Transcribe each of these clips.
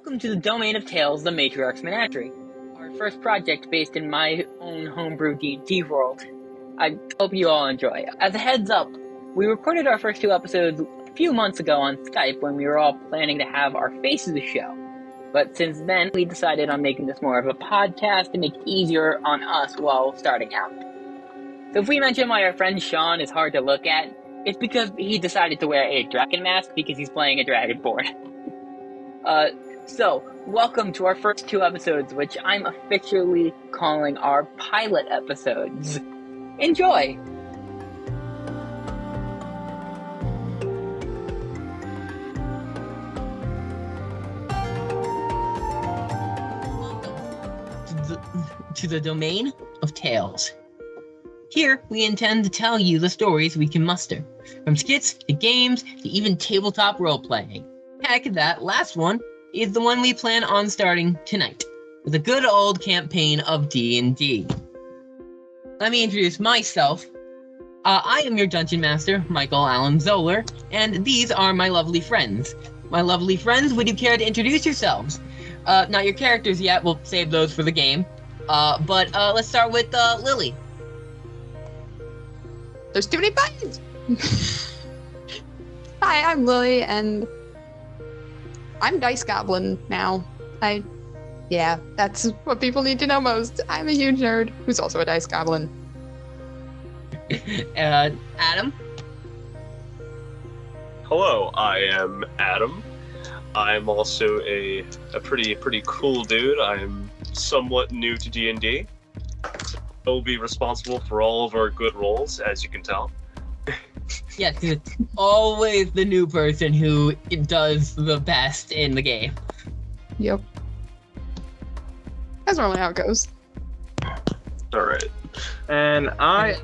Welcome to the domain of tales, the Matriarch's Menagerie, our first project based in my own homebrew D&D world. I hope you all enjoy. As a heads up, we recorded our first two episodes a few months ago on Skype when we were all planning to have our faces show. But since then, we decided on making this more of a podcast to make it easier on us while starting out. So if we mention why our friend Sean is hard to look at, it's because he decided to wear a dragon mask because he's playing a dragonborn. So, welcome to our first two episodes, which I'm officially calling our pilot episodes. Enjoy! Welcome to the domain of tales. Here, we intend to tell you the stories we can muster, from skits to games to even tabletop role-playing. Heck, that last one is the one we plan on starting tonight, with a good old campaign of D&D. Let me introduce myself. I am your Dungeon Master, Michael Allen Zoller, and these are my lovely friends. My lovely friends, would you care to introduce yourselves? Not your characters yet, we'll save those for the game. But let's start with Lily. There's too many buttons! Hi, I'm Lily, and I'm Dice Goblin now. Yeah, that's what people need to know most. I'm a huge nerd who's also a Dice Goblin. Adam? Hello, I am Adam. I'm also a pretty cool dude. I'm somewhat new to D&D. I will be responsible for all of our good rolls, as you can tell. Yes, it's always the new person who does the best in the game. Yep. That's normally how it goes. Alright. And I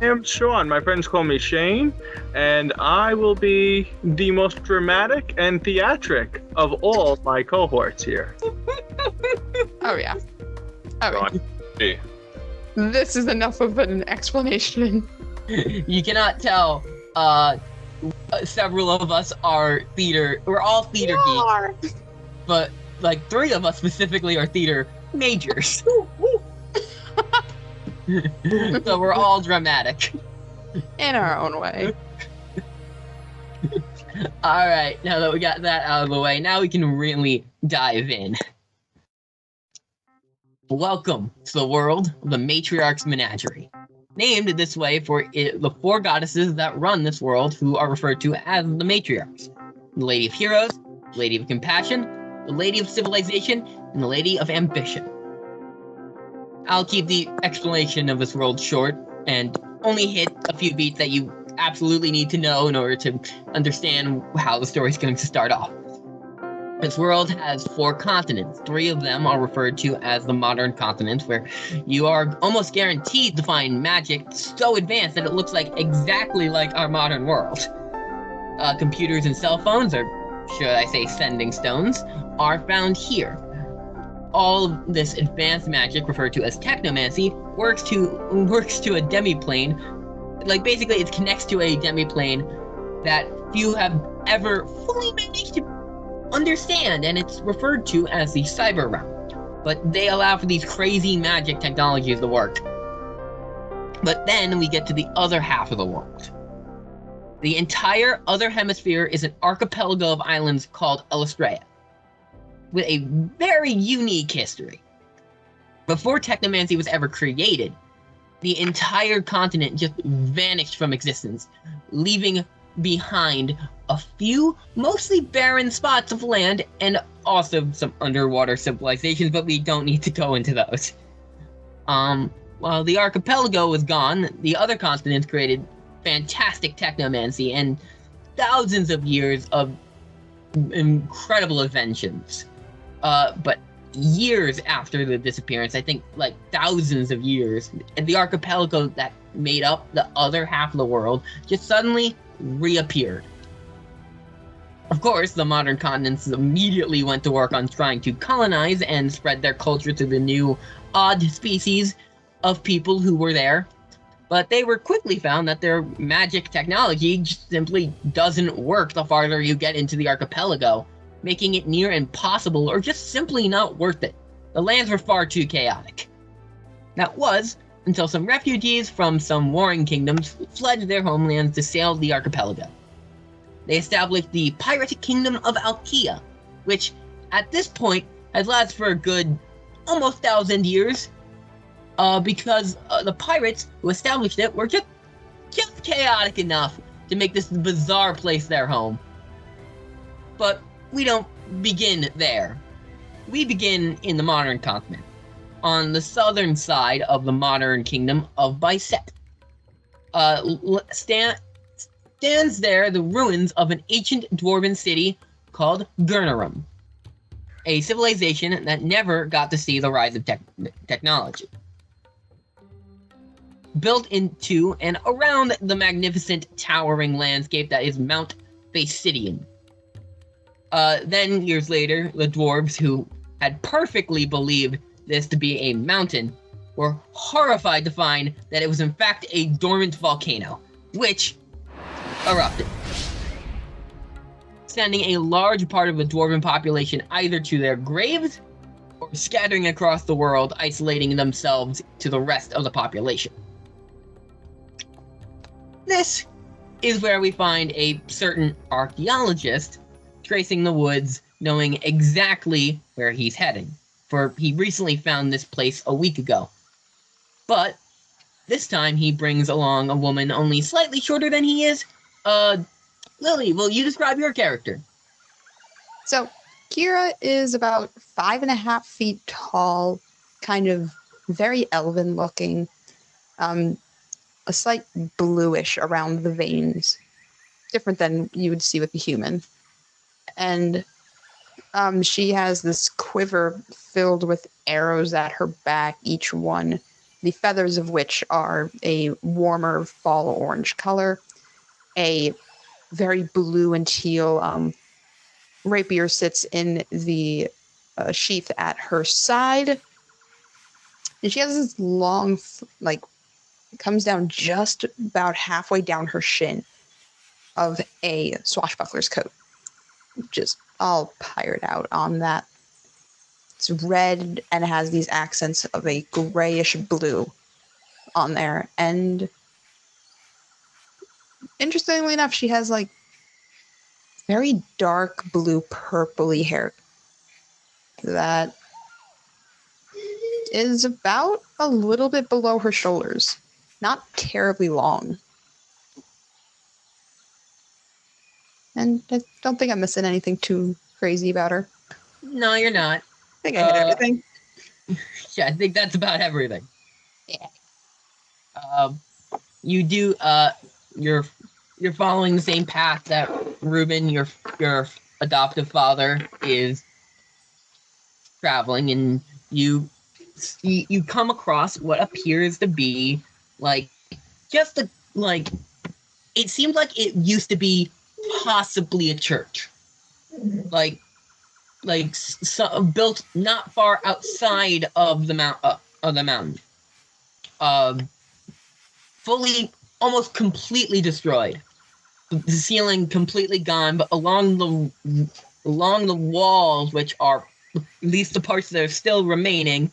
am Sean. My friends call me Shane, and I will be the most dramatic and theatric of all my cohorts here. Oh yeah. Okay. Hey. This is enough of an explanation. You cannot tell, several of us are theater, we're all theater geeks, but like three of us specifically are theater majors. So we're all dramatic. In our own way. Alright, now that we got that out of the way, now we can really dive in. Welcome to the world of the Matriarch's Menagerie. Named this way for the four goddesses that run this world, who are referred to as the Matriarchs. The Lady of Heroes, the Lady of Compassion, the Lady of Civilization, and the Lady of Ambition. I'll keep the explanation of this world short, and only hit a few beats that you absolutely need to know in order to understand how the story is going to start off. This world has four continents. Three of them are referred to as the modern continents, where you are almost guaranteed to find magic so advanced that it looks like exactly like our modern world. Computers and cell phones, or should I say sending stones, are found here. All of this advanced magic, referred to as technomancy, works to a demiplane. Like, basically, it connects to a demiplane that few have ever fully managed to understand, and it's referred to as the cyber realm. But they allow for these crazy magic technologies to work. But then we get to the other half of the world. The entire other hemisphere is an archipelago of islands called Elastrea, with a very unique history. Before technomancy was ever created, the entire continent just vanished from existence, leaving behind a few mostly barren spots of land and also some underwater civilizations, but we don't need to go into those. While the archipelago was gone, the other continents created fantastic technomancy and thousands of years of incredible inventions. But years after the disappearance, I think like thousands of years, the archipelago that made up the other half of the world just suddenly reappeared. Of course, the modern continents immediately went to work on trying to colonize and spread their culture to the new odd species of people who were there. But they were quickly found that their magic technology simply doesn't work the farther you get into the archipelago. making it near impossible or just simply not worth it. The lands were far too chaotic. That was until some refugees from some warring kingdoms fled their homelands to sail the archipelago. They established the pirate kingdom of Alkia, which at this point has lasted for a good almost 1,000 years, because the pirates who established it were just chaotic enough to make this bizarre place their home. But we don't begin there. We begin in the modern continent, on the southern side of the modern kingdom of Bicep. Stands there the ruins of an ancient dwarven city called Gurnarum, a civilization that never got to see the rise of technology. Built into and around the magnificent towering landscape that is Mount Facidian. Then, years later, the dwarves who had perfectly believed this to be a mountain were horrified to find that it was in fact a dormant volcano, which erupted, sending a large part of the dwarven population either to their graves or scattering across the world, isolating themselves to the rest of the population. This is where we find a certain archaeologist tracing the woods, knowing exactly where he's heading, for he recently found this place a week ago. But this time he brings along a woman only slightly shorter than he is. Lily, will you describe your character? So, Kira is about 5.5 feet tall, kind of very elven looking, a slight bluish around the veins, different than you would see with a human. And she has this quiver filled with arrows at her back, each one, the feathers of which are a warmer fall orange color. A very blue and teal rapier sits in the sheath at her side. And she has this long, it comes down just about halfway down her shin of a swashbuckler's coat. Just all pirate out on that. It's red and it has these accents of a grayish blue on there. And interestingly enough, she has very dark blue purpley hair that is about a little bit below her shoulders. Not terribly long. And I don't think I'm missing anything too crazy about her. No, you're not. I think I hit everything. Yeah, I think that's about everything. Yeah. You do. You're following the same path that Ruben, your adoptive father, is traveling, and you come across what appears to be it seems like it used to be possibly a church, built not far outside of the mountain, fully, almost completely destroyed. The ceiling completely gone, but along the walls, which are at least the parts that are still remaining,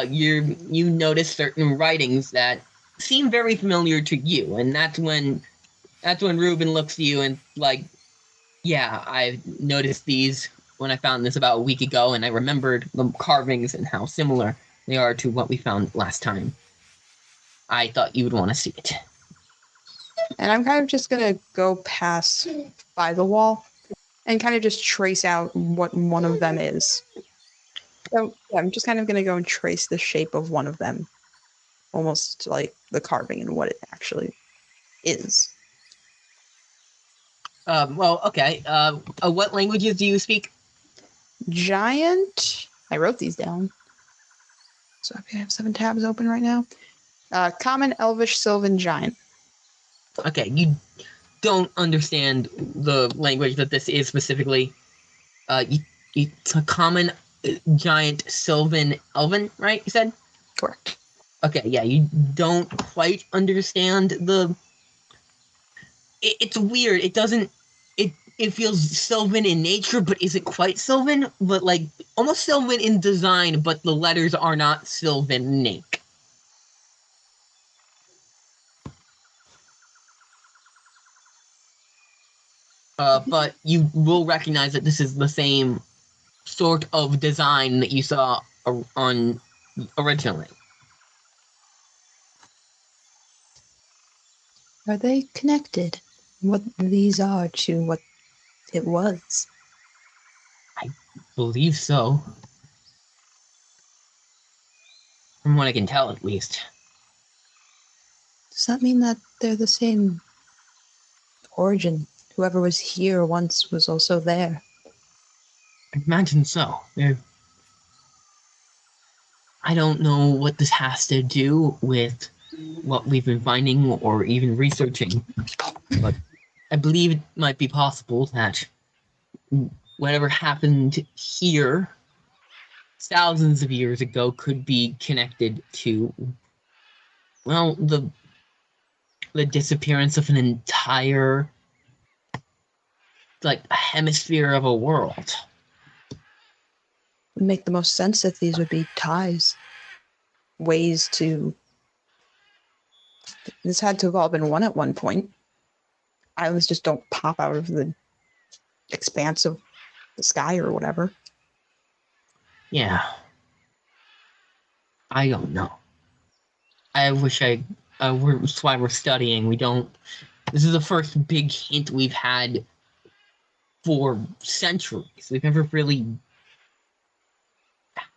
you notice certain writings that seem very familiar to you, and that's when Ruben looks at you and yeah, I noticed these when I found this about a week ago, and I remembered the carvings and how similar they are to what we found last time. I thought you would want to see it. And I'm kind of just going to go pass by the wall and kind of just trace out what one of them is. So yeah, I'm just kind of going to go and trace the shape of one of them. Almost like the carving and what it actually is. Well, okay. What languages do you speak? Giant. I wrote these down. So I have 7 tabs open right now. Common, Elvish, Sylvan, Giant. Okay, you don't understand the language that this is specifically. It's a common, Giant, Sylvan, Elven, right? You said? Correct. Okay, yeah, you don't quite understand it's weird. it feels Sylvan in nature, but isn't quite Sylvan, but like almost Sylvan in design, but the letters are not Sylvan in ink. But you will recognize that this is the same sort of design that you saw on originally. Are they connected? What these are to what it was? Believe so. From what I can tell, at least. Does that mean that they're the same origin? Whoever was here once was also there. I imagine so. I don't know what this has to do with what we've been finding or even researching, but I believe it might be possible that whatever happened here thousands of years ago could be connected to, well, the disappearance of an entire, like, hemisphere of a world. Would make the most sense that these would be ties. Ways to... This had to have all been one at one point. Islands just don't pop out of the expanse of the sky or whatever. Yeah. I don't know. I wish that's why we're studying. This is the first big hint we've had for centuries. We've never really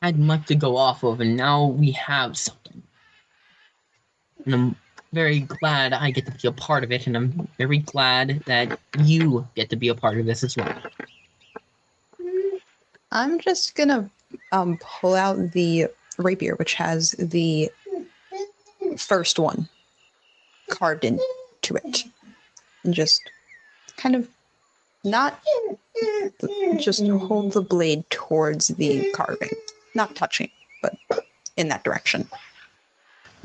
had much to go off of, and now we have something. And I'm very glad I get to be a part of it, and I'm very glad that you get to be a part of this as well. I'm just gonna pull out the rapier, which has the first one carved into it, and just kind of not just hold the blade towards the carving, not touching, but in that direction.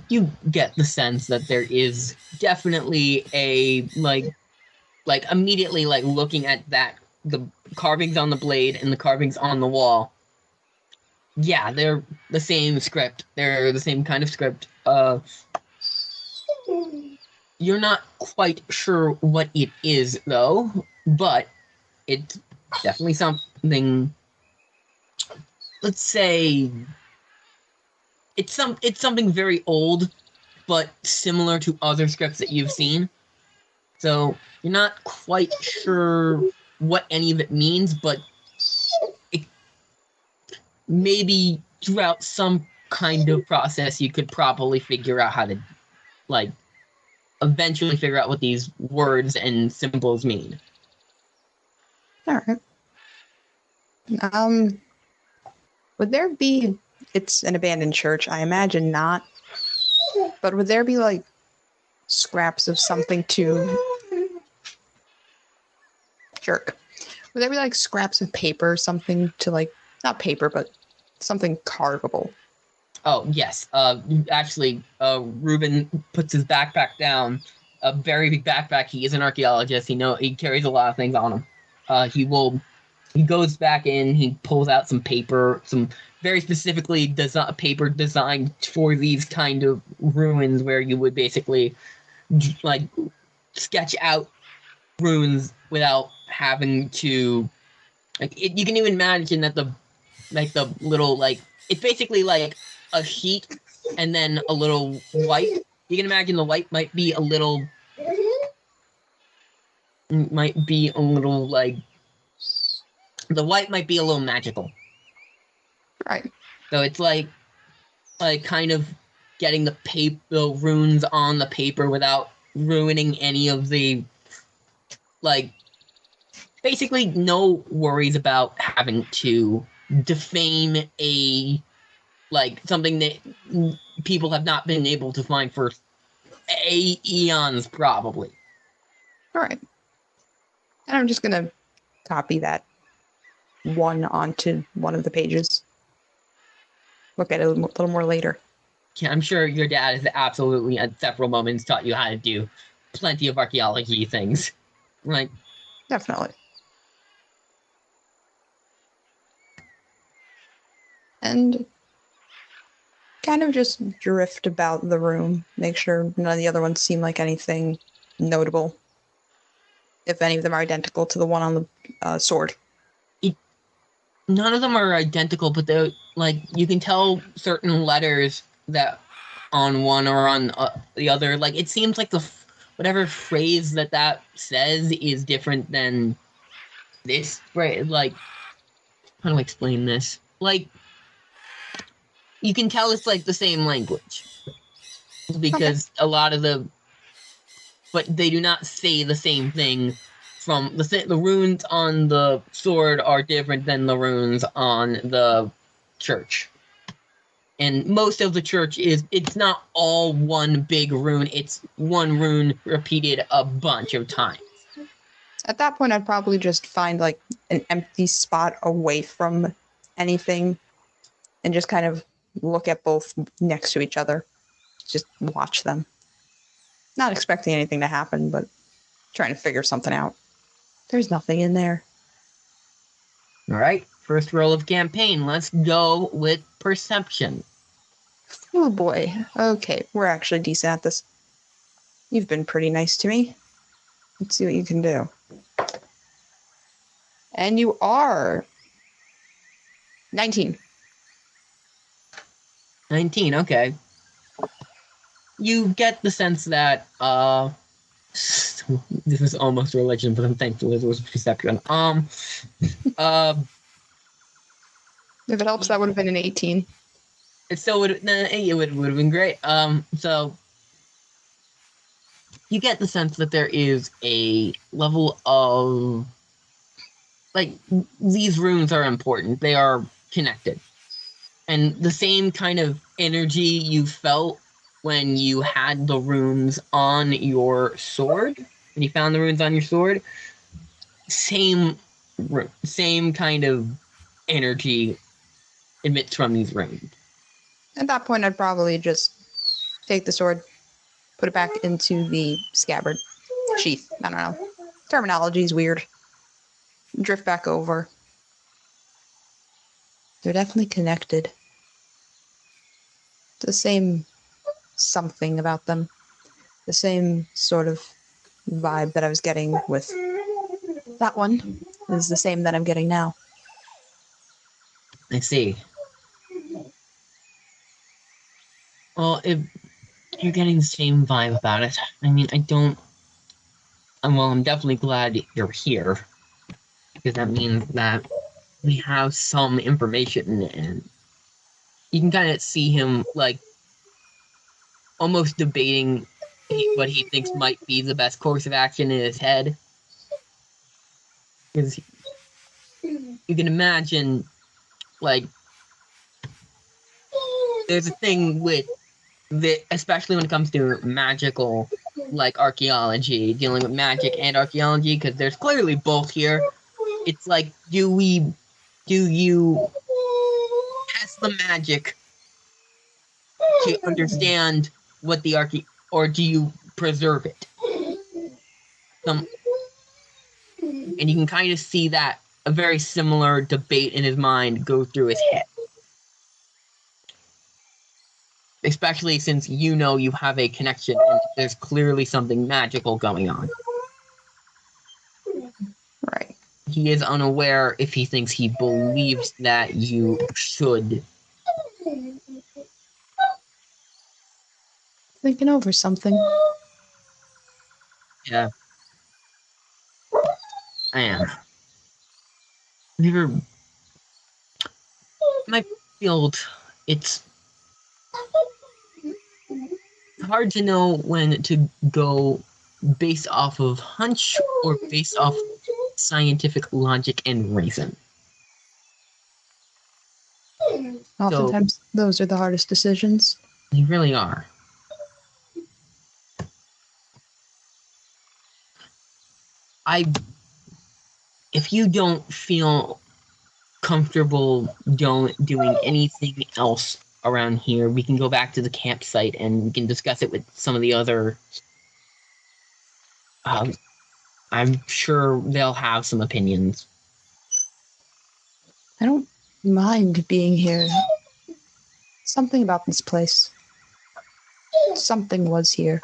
You get the sense that there is definitely a like immediately like looking at that, the carvings on the blade and the carvings on the wall. Yeah, they're the same script. They're the same kind of script. You're not quite sure what it is though, but it's definitely something. Let's say it's something very old, but similar to other scripts that you've seen. So you're not quite sure what any of it means, but maybe throughout some kind of process you could probably figure out how to, like, eventually figure out what these words and symbols mean. All right. Would there be... It's an abandoned church. I imagine not. But would there be, like, scraps of something to... Jerk. Would there be, like, scraps of paper, something to, like... Not paper, but something carvable? Oh, yes. Actually, Ruben puts his backpack down. A very big backpack. He is an archaeologist. He carries a lot of things on him. He goes back in, he pulls out some paper, some very specifically paper designed for these kind of ruins where you would basically, like, sketch out ruins without having to, like, you can even imagine that the little, like, it's basically like a sheet and then a little white. You can imagine the white might be a little, like, the white might be a little magical. Right. So it's like kind of getting the runes on the paper without ruining any of the, like, basically no worries about having to defame something that people have not been able to find for eons, probably. All right. And I'm just going to copy that one onto one of the pages. Look at it a little more later. Yeah, I'm sure your dad has absolutely at several moments taught you how to do plenty of archaeology things. Right? Definitely. and kind of just drift about the room. Make sure none of the other ones seem like anything notable. If any of them are identical to the one on the sword. None of them are identical, but they're like you can tell certain letters that on one or on the other. Like it seems like whatever phrase that says is different than this. Right? Like how do I explain this? Like you can tell it's like the same language because a lot of but they do not say the same thing. From the runes on the sword are different than the runes on the church. And most of the church it's not all one big rune, it's one rune repeated a bunch of times. At that point, I'd probably just find like an empty spot away from anything and just kind of look at both next to each other. Just watch them. Not expecting anything to happen, but trying to figure something out. There's nothing in there. All right, first roll of campaign. Let's go with perception. Oh boy. Okay, we're actually decent at this. You've been pretty nice to me. Let's see what you can do. And you are 19. 19, okay. You get the sense that this is almost religion, but I'm thankful it was perception. If it helps, that would have been an 18. It still would have been great. So you get the sense that there is a level of like these runes are important. They are connected. And the same kind of energy you felt when you had the runes on your sword, when you found the runes on your sword, same kind of energy emits from these runes. At that point, I'd probably just take the sword, put it back into the scabbard sheath. I don't know. Terminology is weird. Drift back over. They're definitely connected. The same something about them. The same sort of vibe that I was getting with that one is the same that I'm getting now. I see. Well, if you're getting the same vibe about it, I mean, I'm definitely glad you're here. Because that means that we have some information, and you can kind of see him, like, almost debating what he thinks might be the best course of action in his head. Because you can imagine, like, there's a thing with especially when it comes to magical, like archaeology, dealing with magic and archaeology, because there's clearly both here. It's like, do you test the magic to understand what the or do you preserve it? And you can kind of see that a very similar debate in his mind go through his head. Especially since you know you have a connection and there's clearly something magical going on. Right. He is unaware if he thinks he believes that you should. Thinking over something. Yeah. I am. My field, it's hard to know when to go based off of hunch or based off scientific logic and reason. Oftentimes, those are the hardest decisions. They really are. If you don't feel comfortable doing anything else around here, we can go back to the campsite and we can discuss it with some of the other. I'm sure they'll have some opinions. I don't mind being here Something about this place. Something was here.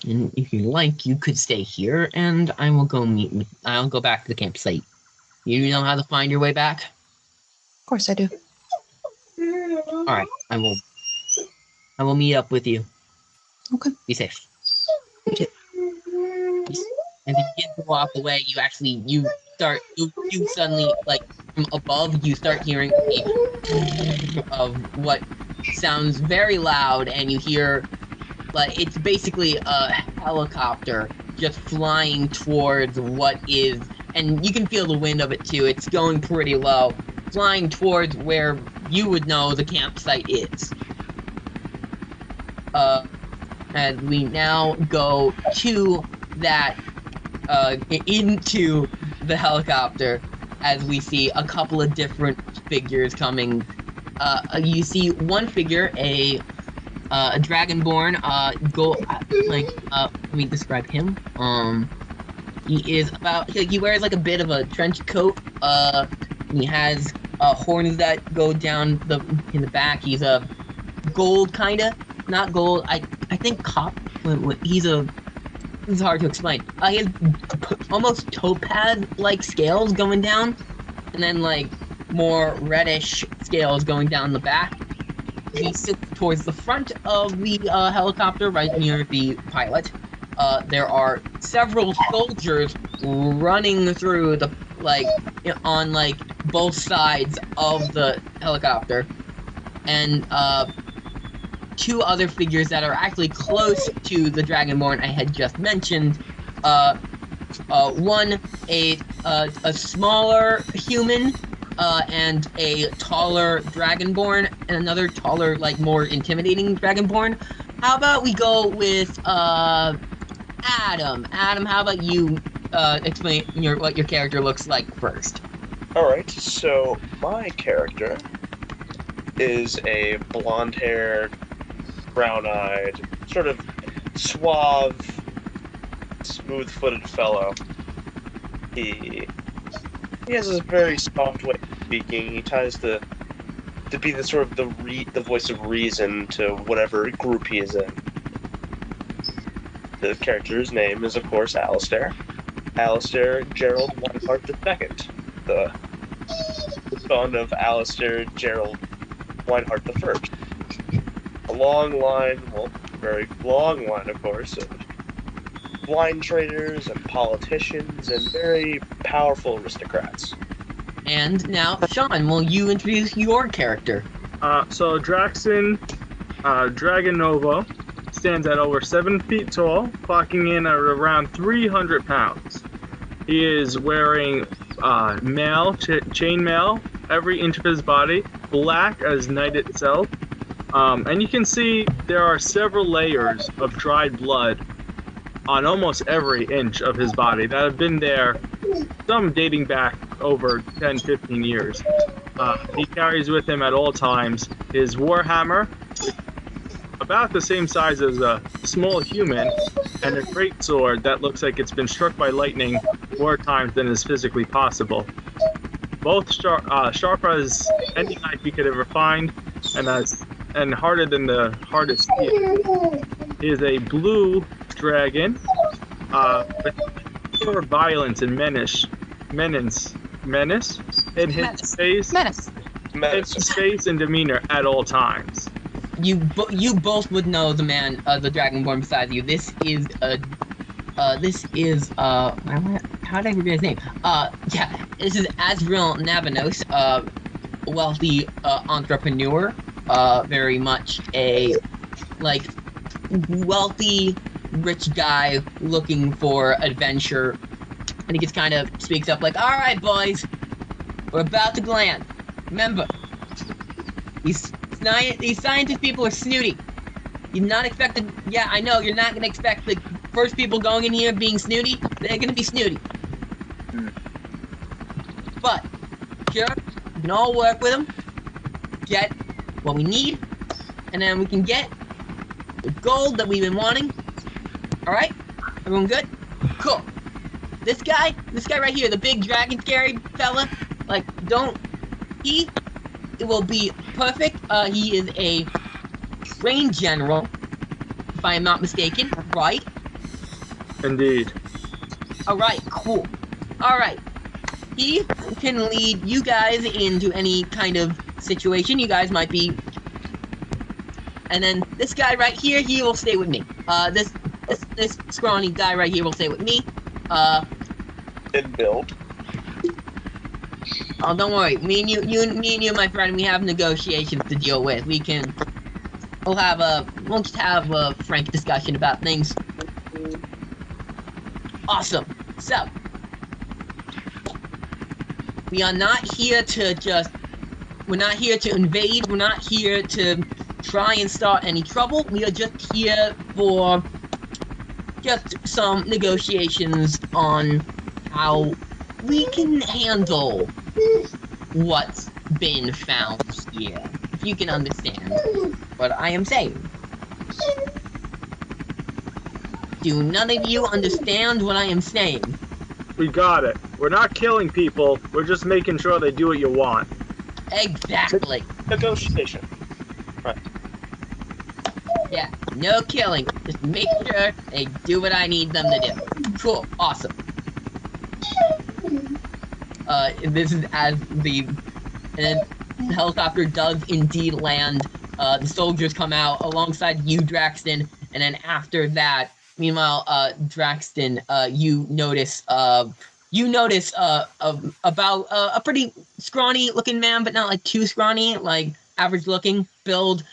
And if you like, you could stay here, and I will go I'll go back to the campsite. You know how to find your way back? Of course I do. All right, I will meet up with you. Okay. Be safe. You too. As you begin to walk away, you suddenly, like, from above, you start hearing of what sounds very loud, and you hear, like, it's basically a helicopter just flying towards what is, and you can feel the wind of it too, it's going pretty low, flying towards where you would know the campsite is. And we now go to that, into the helicopter, as we see a couple of different figures coming. You see one figure, a dragonborn, let me describe him. He wears like a bit of a trench coat, he has horns that go down in the back. He's a gold, kinda, not gold, I think it's hard to explain. He has almost topaz-like scales going down, and then like more reddish scales going down the back. He sits towards the front of the helicopter, right near the pilot. There are several soldiers running through on both sides of the helicopter, and two other figures that are actually close to the Dragonborn I had just mentioned. One, a smaller human, and a taller Dragonborn, and another taller, more intimidating Dragonborn. How about we go with Adam? Adam, how about you explain what your character looks like first? Alright, so my character is a blonde-haired, brown-eyed, sort of suave, smooth-footed fellow. He has a very soft way of speaking. He tries to be the sort of the voice of reason to whatever group he is in. The character's name is, of course, Alistair. Alistair Gerald Weinhardt II, the son of Alistair Gerald Weinhardt I. A long line, very long line, of course, of wine traders and politicians and very powerful aristocrats. And now, Sean, will you introduce your character? So Draxon Dragonova stands at over 7 feet tall, clocking in at around 300 pounds. He is wearing chainmail every inch of his body, black as night itself. And you can see there are several layers of dried blood on almost every inch of his body that have been there, some dating back over 10, 15 years. He carries with him at all times his warhammer, about the same size as a small human, and a great sword that looks like it's been struck by lightning more times than is physically possible. Both sharp as any knife you could ever find, and harder than the hardest steel. He is a blue dragon, with pure violence and menace in his face, and demeanor at all times. You both would know the man, the Dragonborn beside you. This is how did I forget his name? This is Azrael Navanos, wealthy entrepreneur, very much a wealthy rich guy looking for adventure, and he just kind of speaks up all right, boys, we're about to land. Remember, these scientist people are snooty. You're not expected. Yeah, I know you're not gonna expect the first people going in here being snooty. They're gonna be snooty. But sure, we can all work with them, get what we need, and then we can get the gold that we've been wanting. All right, everyone good? Cool. This guy right here, the big dragon scary fella, it will be perfect. He is a trained general, if I am not mistaken, right? Indeed. Alright, cool. Alright. He can lead you guys into any kind of situation you guys might be. And then this guy right here, he will stay with me. This scrawny guy right here will stay with me. And build. Oh, don't worry. Me and you, my friend, we have negotiations to deal with. We'll just have a frank discussion about things. Awesome. So, we are not here to we're not here to invade. We're not here to try and start any trouble. We are just here for just some negotiations on how we can handle what's been found here. If you can understand what I am saying. Do none of you understand what I am saying? We got it. We're not killing people. We're just making sure they do what you want. Exactly. Negotiation. Right. Yeah, no killing. Just make sure they do what I need them to do. Cool. Awesome. This is as the helicopter does indeed land. The soldiers come out alongside you, Draxton, and then after that, meanwhile, Draxton, you notice about a pretty scrawny looking man, but not like too scrawny, like average looking build,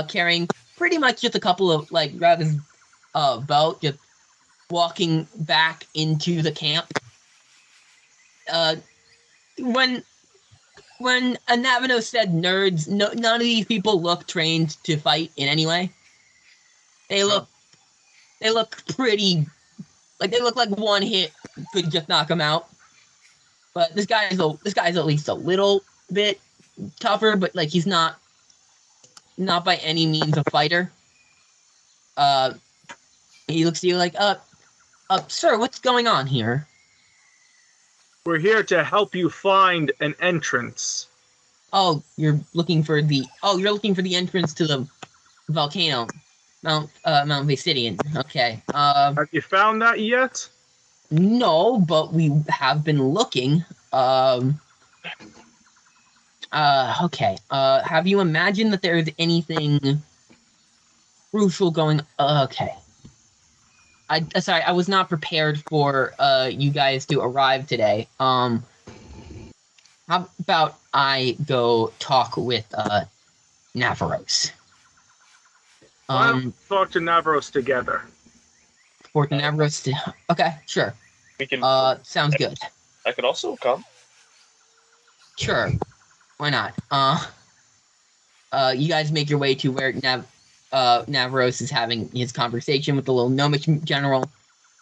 carrying pretty much just a couple of like grab his belt, just walking back into the camp. When Navino said nerds, none of these people look trained to fight in any way. They look pretty, like they look like one hit could just knock them out. But this guy's at least a little bit tougher, but like he's not by any means a fighter. He looks to you like, sir, what's going on here? We're here to help you find an entrance. Oh, you're looking for the entrance to the volcano, Mount Vasidian. Okay. Have you found that yet? No, but we have been looking. Okay. Have you imagined that there is anything crucial going? Okay. Sorry, I was not prepared for you guys to arrive today. How about I go talk with Navaros? Why don't we talk to Navaros together? For Navaros okay, sure. We can. Sounds good. I could also come. Sure. Why not? You guys make your way to where Navaros is having his conversation with the little gnomish general.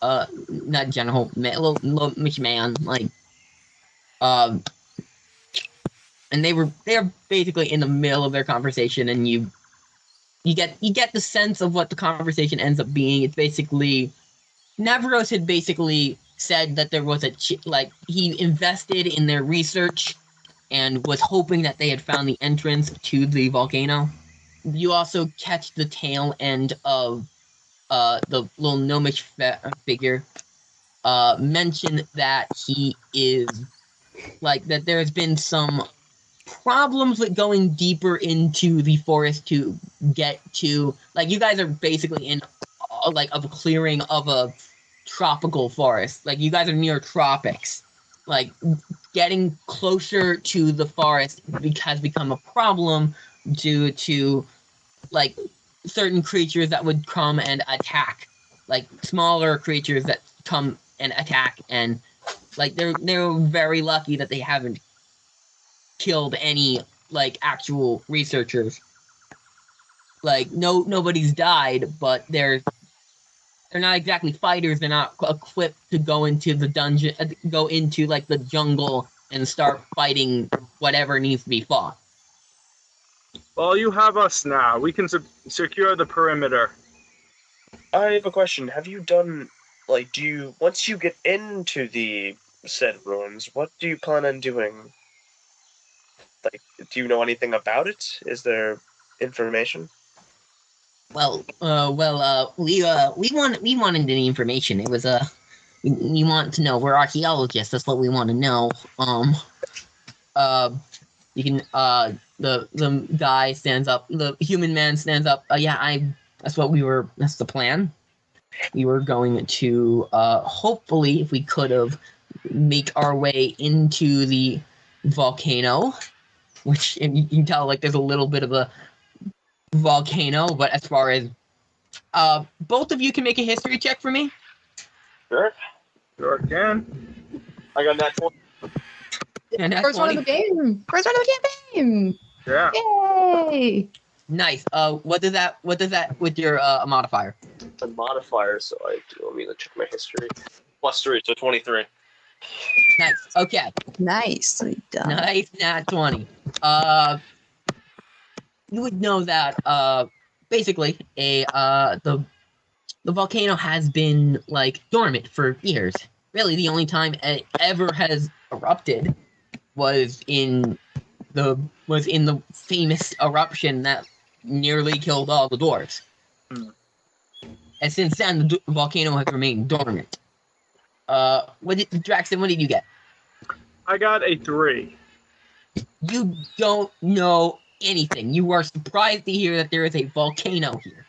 Not general, little gnomish man, like. And they're basically in the middle of their conversation, and you get the sense of what the conversation ends up being. It's basically Navaros had basically said that there was he invested in their research and was hoping that they had found the entrance to the volcano. You also catch the tail end of the little gnomish figure mention that he is that there has been some problems with going deeper into the forest to get to you guys are basically in a clearing of a tropical forest. You guys are near tropics. Getting closer to the forest has become a problem due to certain creatures that would come and attack, smaller creatures that come and attack, and they're very lucky that they haven't killed any actual researchers. Nobody's died, but they're not exactly fighters. They're not equipped to go into the dungeon, go into the jungle and start fighting whatever needs to be fought. Well, you have us now. We can secure the perimeter. I have a question. Have you done, once you get into the said ruins, what do you plan on doing? Like, do you know anything about it? Is there information? We wanted the information. It was we want to know. We're archaeologists. That's what we want to know. You can the guy stands up. The human man stands up. That's what we were. That's the plan. We were going to hopefully, if we could have, make our way into the volcano, which and you can tell like there's a little bit of a volcano. But as far as both of you can make a history check for me. Sure. Sure can. I got that one. And that's First one of the game. First one of the campaign. Yeah. Yay! Nice. What does that with your modifier? The modifier, so I do. Let me check my history. +3, so 23. Nice. Okay. Nicely done. Nice. Nat 20. You would know that basically the volcano has been like dormant for years. Really, the only time it ever has erupted was in the famous eruption that nearly killed all the dwarves. And since then, the volcano has remained dormant. Draxton, what did you get? I got a 3. You don't know anything. You are surprised to hear that there is a volcano here.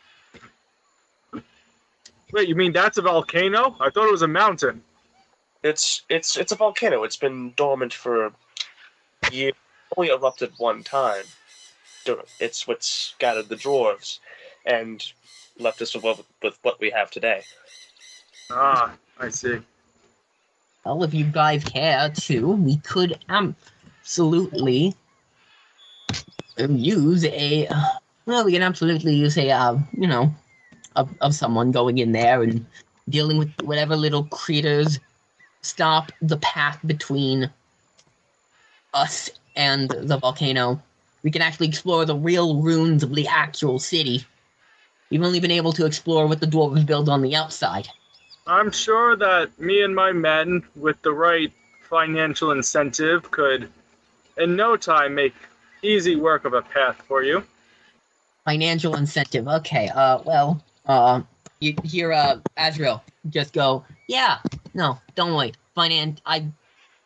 Wait, you mean that's a volcano? I thought it was a mountain. It's a volcano. It's been dormant for years. Only erupted one time. It's what scattered the dwarves and left us with what we have today. Ah, I see. Well, if you guys care to, we could absolutely use a. We can absolutely use a, of someone going in there and dealing with whatever little critters stop the path between us and the volcano. We can actually explore the real ruins of the actual city. We've only been able to explore what the dwarves built on the outside. I'm sure that me and my men, with the right financial incentive, could, in no time, make easy work of a path for you. Financial incentive. Okay. You hear Azrael just go, yeah, no, don't worry.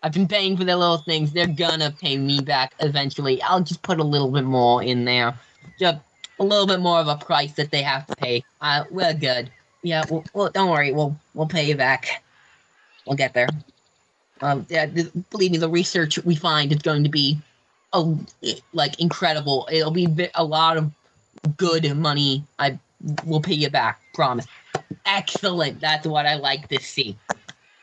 I've been paying for their little things. They're gonna pay me back eventually. I'll just put a little bit more in there. Just a little bit more of a price that they have to pay. We're good. Yeah, well, don't worry. We'll pay you back. We'll get there. Believe me, the research we find is going to be incredible. It'll be a lot of good money. I will pay you back. Promise. Excellent. That's what I like to see.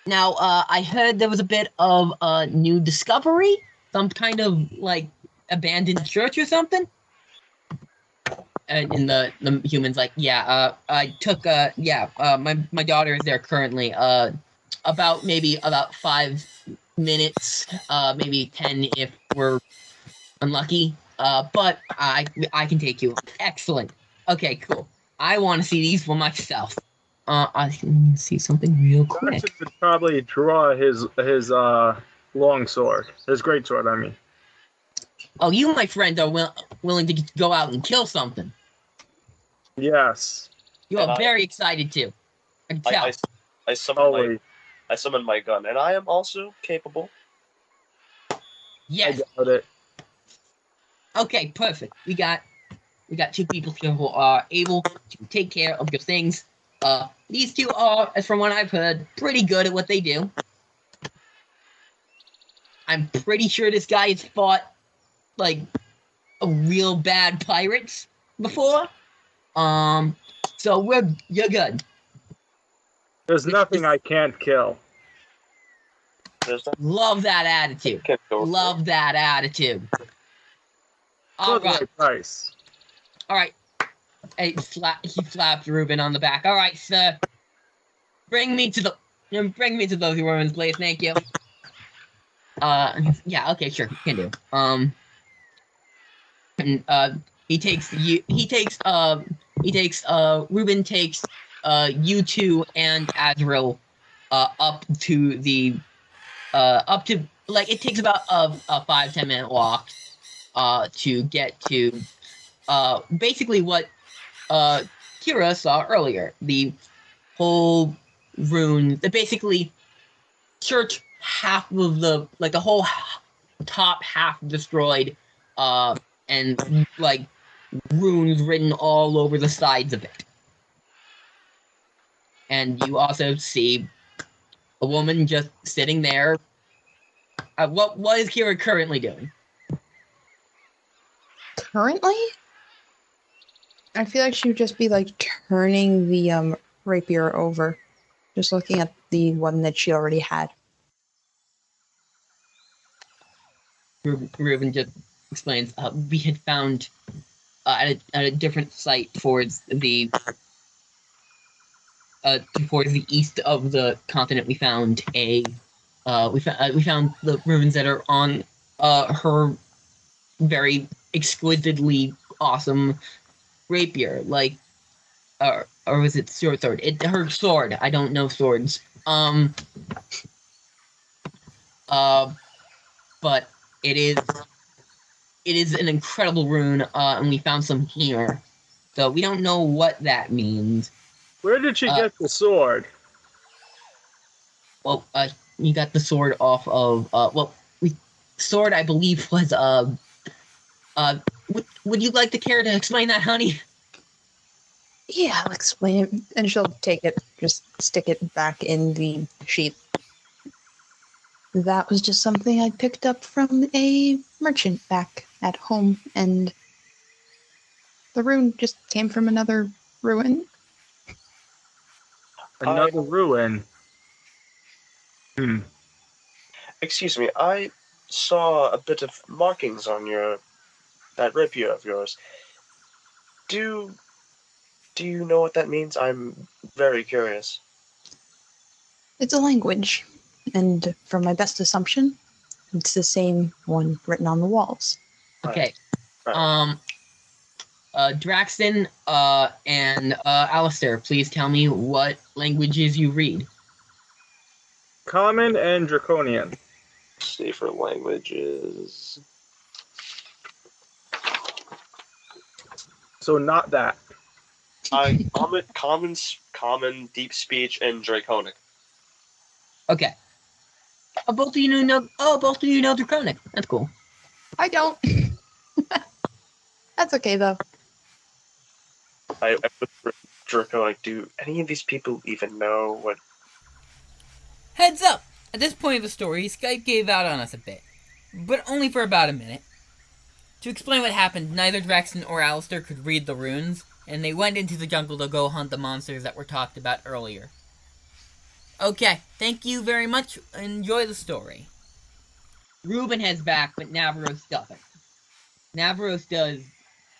Now, I heard there was a bit of a new discovery, some kind of abandoned church or something. And the human's like, yeah, I took my daughter is there currently. About 5 minutes, maybe 10 if we're unlucky. But I can take you. Excellent. Okay, cool. I want to see these for myself. I can see something real quick. Jackson could probably draw his long sword, his great sword. I mean. Oh, you, my friend, are willing to go out and kill something. Yes. You are very excited to. I can tell. I summon my gun, and I am also capable. Yes. I got it. Okay, perfect. We got 2 people here who are able to take care of your things. These 2 are, as from what I've heard, pretty good at what they do. I'm pretty sure this guy has fought a real bad pirates before. So you're good. There's nothing I can't kill. Love that attitude. Love that attitude. All right. Price. All right. He slaps Ruben on the back. All right, sir. Bring me to those ruins, please. Thank you. Yeah. Okay. Sure. Can do. Ruben takes you 2 and Azrael up to the it takes about a 5-10 minute walk to get to basically what Kira saw earlier. The whole rune, the basically church half of the whole top half destroyed, and like runes written all over the sides of it. And you also see a woman just sitting there. What is Kira currently doing? Currently? I feel like she would just be like turning the rapier over, just looking at the one that she already had. Reuben just explains. We had found at a different site towards the east of the continent. We found we found the ruins that are on her very exquisitely awesome rapier, like or was it short sword? Her sword. I don't know swords. But it is an incredible rune, and we found some here. So we don't know what that means. Where did she get the sword? Well, you got the sword off of sword, I believe, was would you like to care to explain that, honey? Yeah, I'll explain it. And she'll take it, just stick it back in the sheath. That was just something I picked up from a merchant back at home, and the rune just came from another ruin. Another ruin. Excuse me, I saw a bit of markings on that rapier of yours. Do you know what that means? I'm very curious. It's a language, and from my best assumption, it's the same one written on the walls. Okay. Right. Draxton and Alistair, please tell me what languages you read. Common and Draconian. See for languages. So not that. Common, deep speech, and draconic. Okay. Both of you know. Oh, both of you know Draconic. That's cool. I don't. That's okay, though. I put draconic. Do any of these people even know what? Heads up! At this point of the story, Skype gave out on us a bit, but only for about a minute. To explain what happened, neither Draxton or Alistair could read the runes, and they went into the jungle to go hunt the monsters that were talked about earlier. Okay, thank you very much. Enjoy the story. Reuben heads back, but Navaros doesn't. Navaros does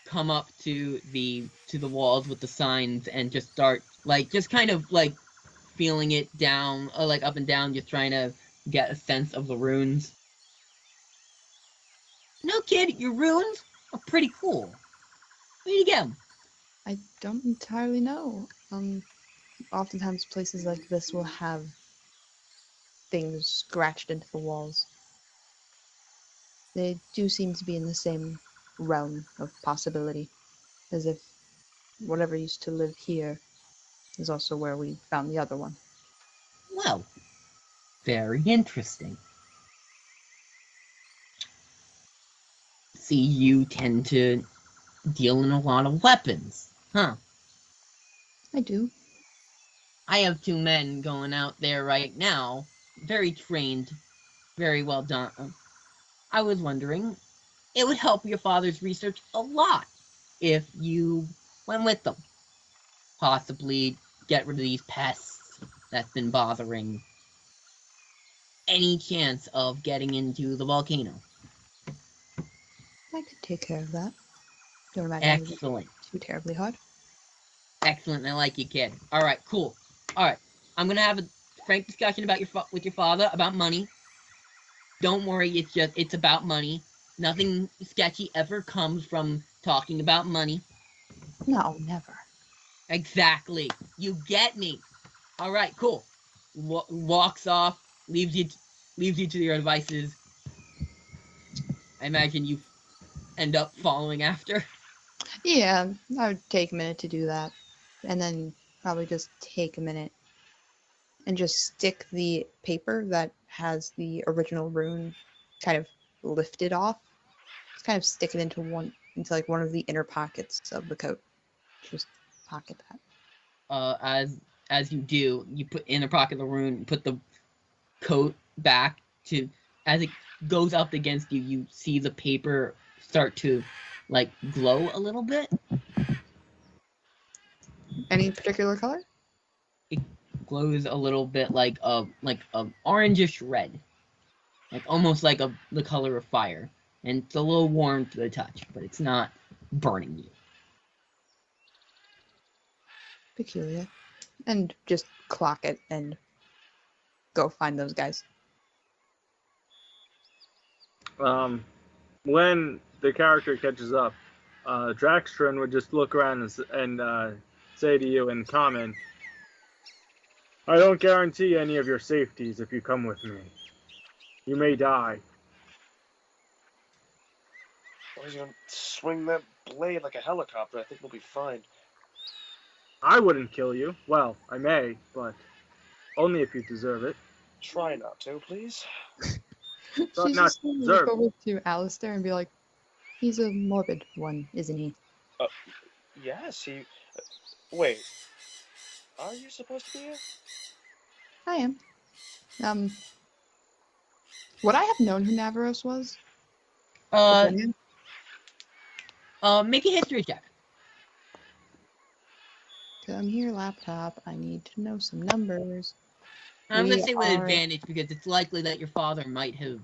come up to the walls with the signs and just start kind of feeling it down, up and down, just trying to get a sense of the runes. No, kid, your runes are pretty cool. Where do you get them? I don't entirely know. Oftentimes places like this will have things scratched into the walls. They do seem to be in the same realm of possibility, as if whatever used to live here is also where we found the other one. Well, very interesting. See, you tend to deal in a lot of weapons, huh? I do. I have 2 men going out there right now, very trained, very well done. I was wondering, it would help your father's research a lot if you went with them. Possibly get rid of these pests that's been bothering any chance of getting into the volcano. I could take care of that. Don't imagine it would be Excellent. too terribly hard. Excellent. I like you, kid. All right, cool. All right, I'm gonna have a frank discussion about with your father about money. Don't worry, it's about money. Nothing sketchy ever comes from talking about money. No, never. Exactly. You get me. All right, cool. Walks off, leaves you to your devices. I imagine you end up following after. Yeah, I would take a minute to do that. And then probably just take a minute and just stick the paper that has the original rune kind of lifted off. Just kind of stick it into like one of the inner pockets of the coat. Just pocket that. As you do, you put in the pocket of the rune, put the coat back to as it goes up against you. You see the paper start to like glow a little bit. Any particular color? It glows a little bit like a orangish red, like almost like the color of fire, and it's a little warm to the touch, but it's not burning you. Peculiar. And just clock it and go find those guys. When the character catches up, Draxtron would just look around and say to you in common, "I don't guarantee any of your safeties if you come with me. You may die." Well, he's gonna swing that blade like a helicopter. I think we'll be fine. I wouldn't kill you. Well, I may, but only if you deserve it. Try not to, please. She's not just gonna deserved. look over to Alistair and be like, he's a morbid one, isn't he? Yes, he... Wait. Are you supposed to be here? I am. Would I have known who Navarros was? Make a history check. Come here, laptop. I need to know some numbers. I'm gonna We say with are- advantage because it's likely that your father might have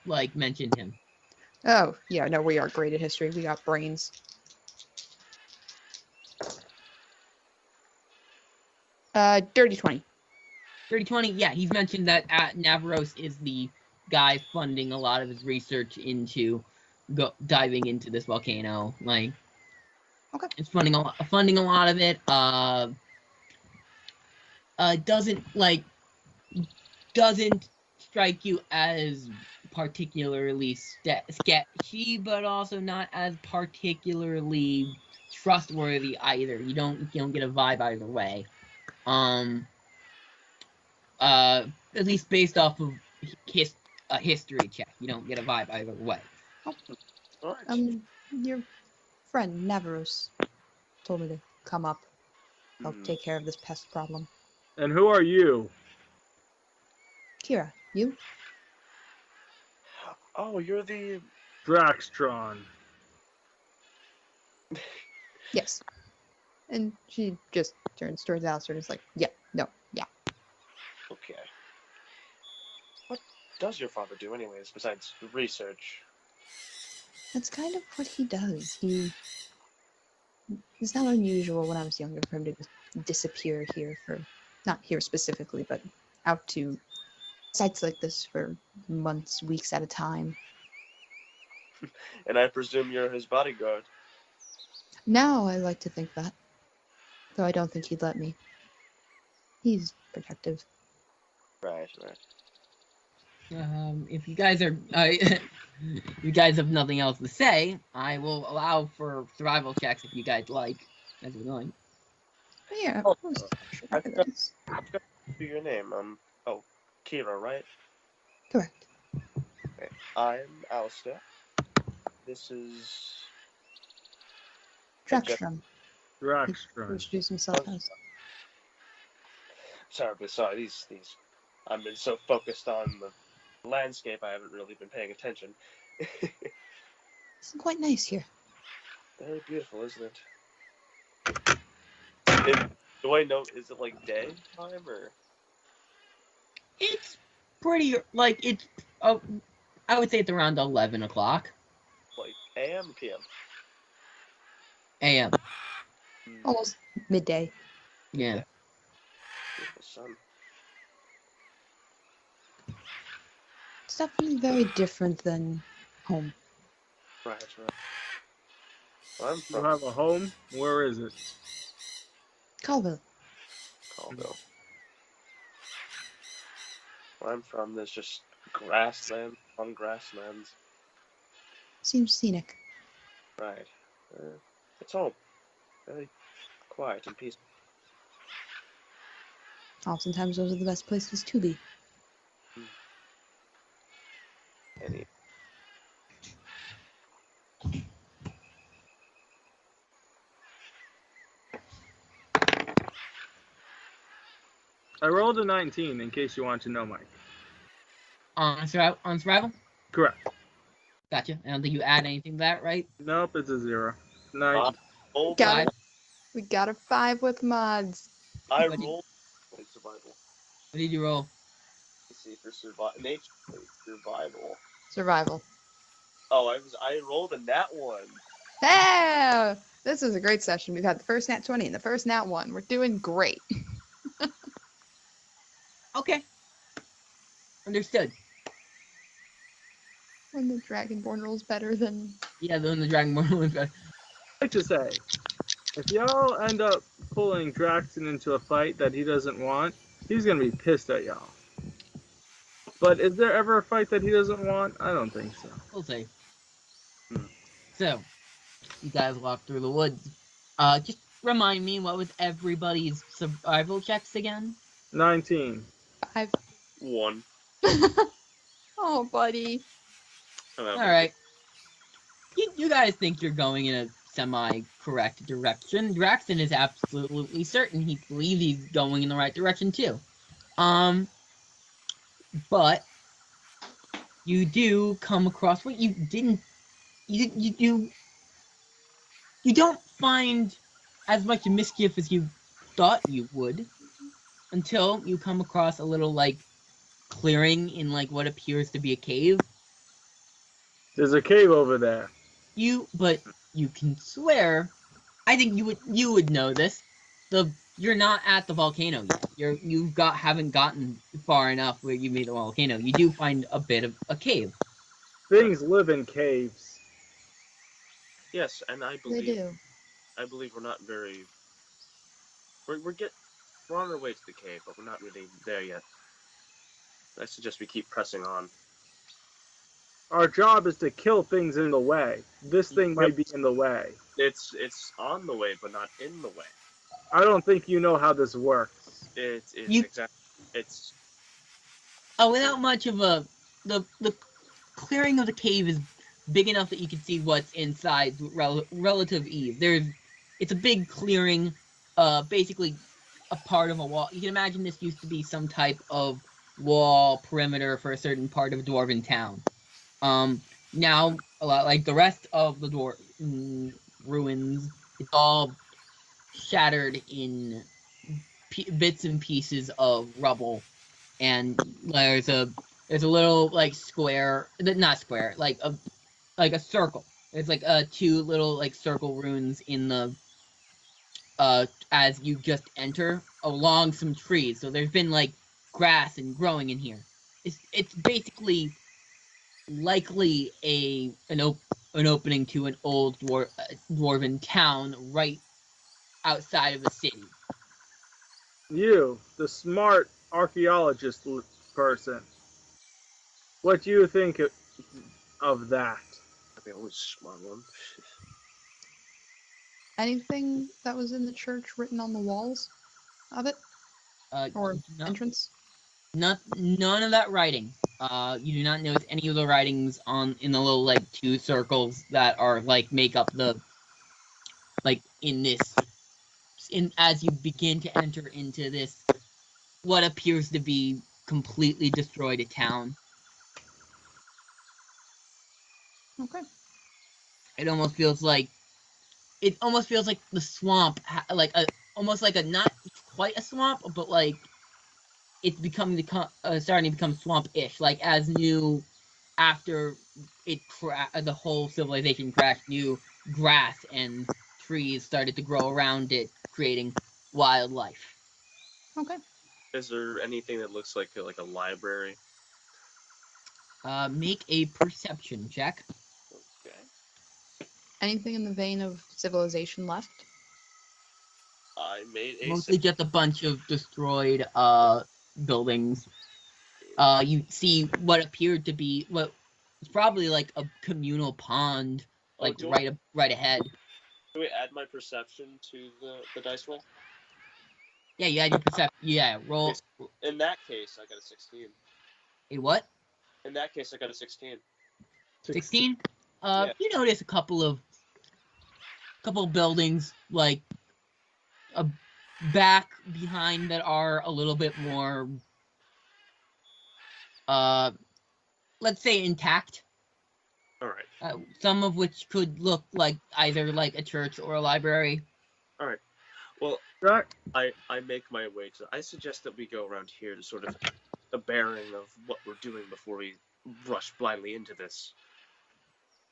like mentioned him. Oh, yeah, no, we are great at history. We got brains. Dirty 20. 3020, yeah, he's mentioned that Navarros is the guy funding a lot of his research into diving into this volcano. Like, Okay. it's funding a lot of it. Doesn't strike you as particularly sketchy, but also not as particularly trustworthy either. You don't get a vibe either way. At least based off of a history check, you don't get a vibe either way. Alright. Your friend Navarros told me to come up, help take care of this pest problem. And who are you? Kira, you? Oh, you're the... Draxtron. Yes. And she just turns towards Alistair and is like, yeah, no, yeah. Okay. What does your father do anyways, besides research? That's kind of what he does. It's not unusual when I was younger for him to just disappear here for, not here specifically, but out to sites like this for months, weeks at a time. And I presume you're his bodyguard. Now I like to think that, though I don't think he'd let me. He's protective. Right. If you guys are, you guys have nothing else to say, I will allow for survival checks if you guys like, as we're going. But yeah, Oh, of course. I forgot your name. Kira, right? Correct. Okay. I'm Alistair. This is... Draxtrum. Draxtron. Introduce himself as. Sorry, these... I've been so focused on the landscape, I haven't really been paying attention. It's quite nice here. Very beautiful, isn't it? Do I know, is it like daytime, or...? It's pretty, like, it's, I would say it's around 11 o'clock Like AM, PM? a.m. Almost midday. Yeah. Beautiful sun. It's definitely very different than home. Right. Well, I'm You from have a home? Where is it? Colville. Colville. Where I'm from, there's just grassland on grasslands. Seems scenic. Right. It's home. Very quiet and peaceful. Oftentimes, those are the best places to be. Any. I rolled a 19, in case you want to know, Mike. On survival? Correct. Gotcha. I don't think you add anything to that, right? Nope, it's a 0. 9. Oh, Got Five. it. We got a 5 with mods. I What do you- rolled survival. What did you roll? Let's see for nature survival. Survival. Oh, I rolled a nat 1. Hey! This is a great session. We've had the first nat 20 and the first nat 1. We're doing great. Okay. Understood. When the Dragonborn rolls better than... Yeah, then the Dragonborn was better. I'd like to say, if y'all end up pulling Draxton into a fight that he doesn't want, he's gonna be pissed at y'all. But is there ever a fight that he doesn't want? I don't think so. We'll see. Hmm. So, you guys walk through the woods. Just remind me, what was everybody's survival checks again? 19. 5. 1. Oh, buddy. Alright. You guys think you're going in a semi-correct direction. Draxton is absolutely certain he believes he's going in the right direction, too. But you do come across what you didn't... You don't find as much mischief as you thought you would until you come across a little, like, clearing in, like, what appears to be a cave. There's a cave over there. But you can swear, I think you would know this. You're not at the volcano yet. Haven't gotten far enough where you made the volcano. You do find a bit of a cave. Things live in caves. Yes, and I They believe do. we're not very. We're on our way to the cave, but we're not really there yet. I suggest we keep pressing on. Our job is to kill things in the way. This thing might be in the way. It's on the way, but not in the way. I don't think you know how this works. It's Without much of the clearing of the cave is big enough that you can see what's inside relative ease. It's a big clearing, basically a part of a wall. You can imagine this used to be some type of wall perimeter for a certain part of a dwarven town. Now, a lot like the rest of the ruins, it's all shattered in bits and pieces of rubble, and there's a little like square, not square, like a circle. There's like two little like circle runes in the as you just enter along some trees. So there's been like grass and growing in here. It's basically likely an opening to an old dwarven town right outside of the city. You, the smart archaeologist person, what do you think of that? I mean, always smart one. Anything that was in the church written on the walls of it? Or entrance? None of that writing. You do not notice any of the writings in the little like two circles that are like make up the as you begin to enter into this what appears to be completely destroyed town. Okay. It almost feels like the swamp, almost like a not quite a swamp, but like it's starting to become swamp-ish. Like as new after the whole civilization crashed, new grass and trees started to grow around it, creating wildlife. Okay. Is there anything that looks like a library? Make a perception check. Okay. Anything in the vein of civilization left? I made a Mostly just a bunch of destroyed buildings. You see what appeared to be what was probably like a communal pond like do right ahead. Do we add my perception to the dice roll? Yeah, you had your perception. Yeah, roll. In that case, I got a 16. A what? In that case, I got a 16. 16. Yeah. You notice a couple of buildings like a back behind that are a little bit more, let's say intact. All right. Some of which could look like either like a church or a library. All right. Well, Right. I make my way to. I suggest that we go around here to sort of a bearing of what we're doing before we rush blindly into this.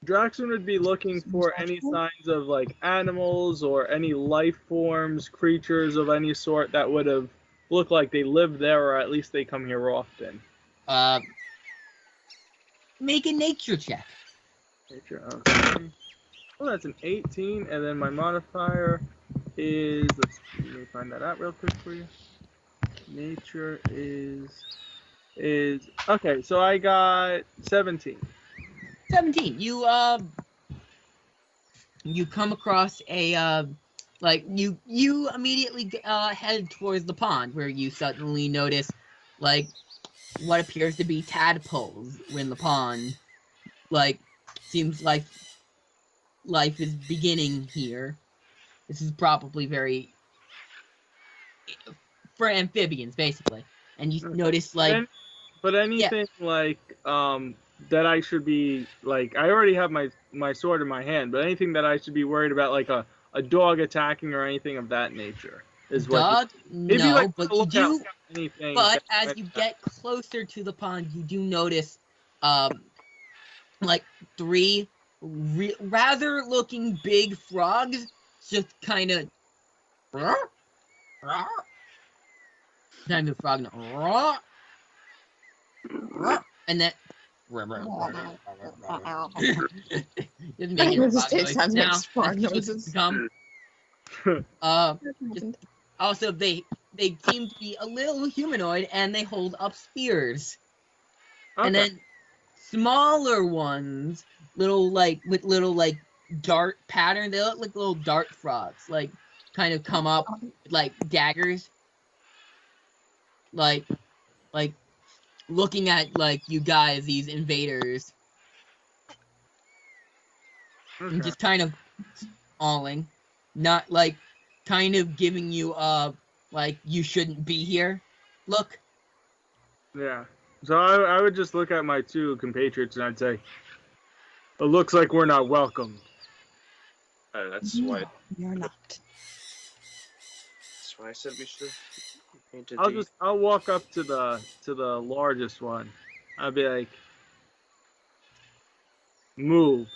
Draxon would be looking for any signs of like animals or any life forms, creatures of any sort that would have looked like they lived there, or at least they come here often. Make a nature check. Nature, okay. Well, that's an 18, and then my modifier is. Let me find that out real quick for you. Nature is okay. So I got 17. 17. You come across a like you immediately head towards the pond where you suddenly notice like what appears to be tadpoles in the pond. Like seems like life is beginning here. This is probably very for amphibians basically. And you notice like but anything like that I should be like I already have my sword in my hand, but anything that I should be worried about like a dog attacking or anything of that nature is dog? No, like, but you do. Anything But as you get closer to the pond, you do notice like three rather looking big frogs just kind of time the frog and then just making frog noises. Also they seem to be a little humanoid and they hold up spears. Okay. And then smaller ones, with little dart pattern. They look like little dart frogs, like kind of come up like daggers, like looking at like you guys, these invaders, and just kind of awing, not like kind of giving you like you shouldn't be here look. Yeah. So I would just look at my two compatriots and I'd say, it looks like we're not welcome. That's why. You're not. That's why I said we should have painted I'll walk up to the largest one. I'll be like, move.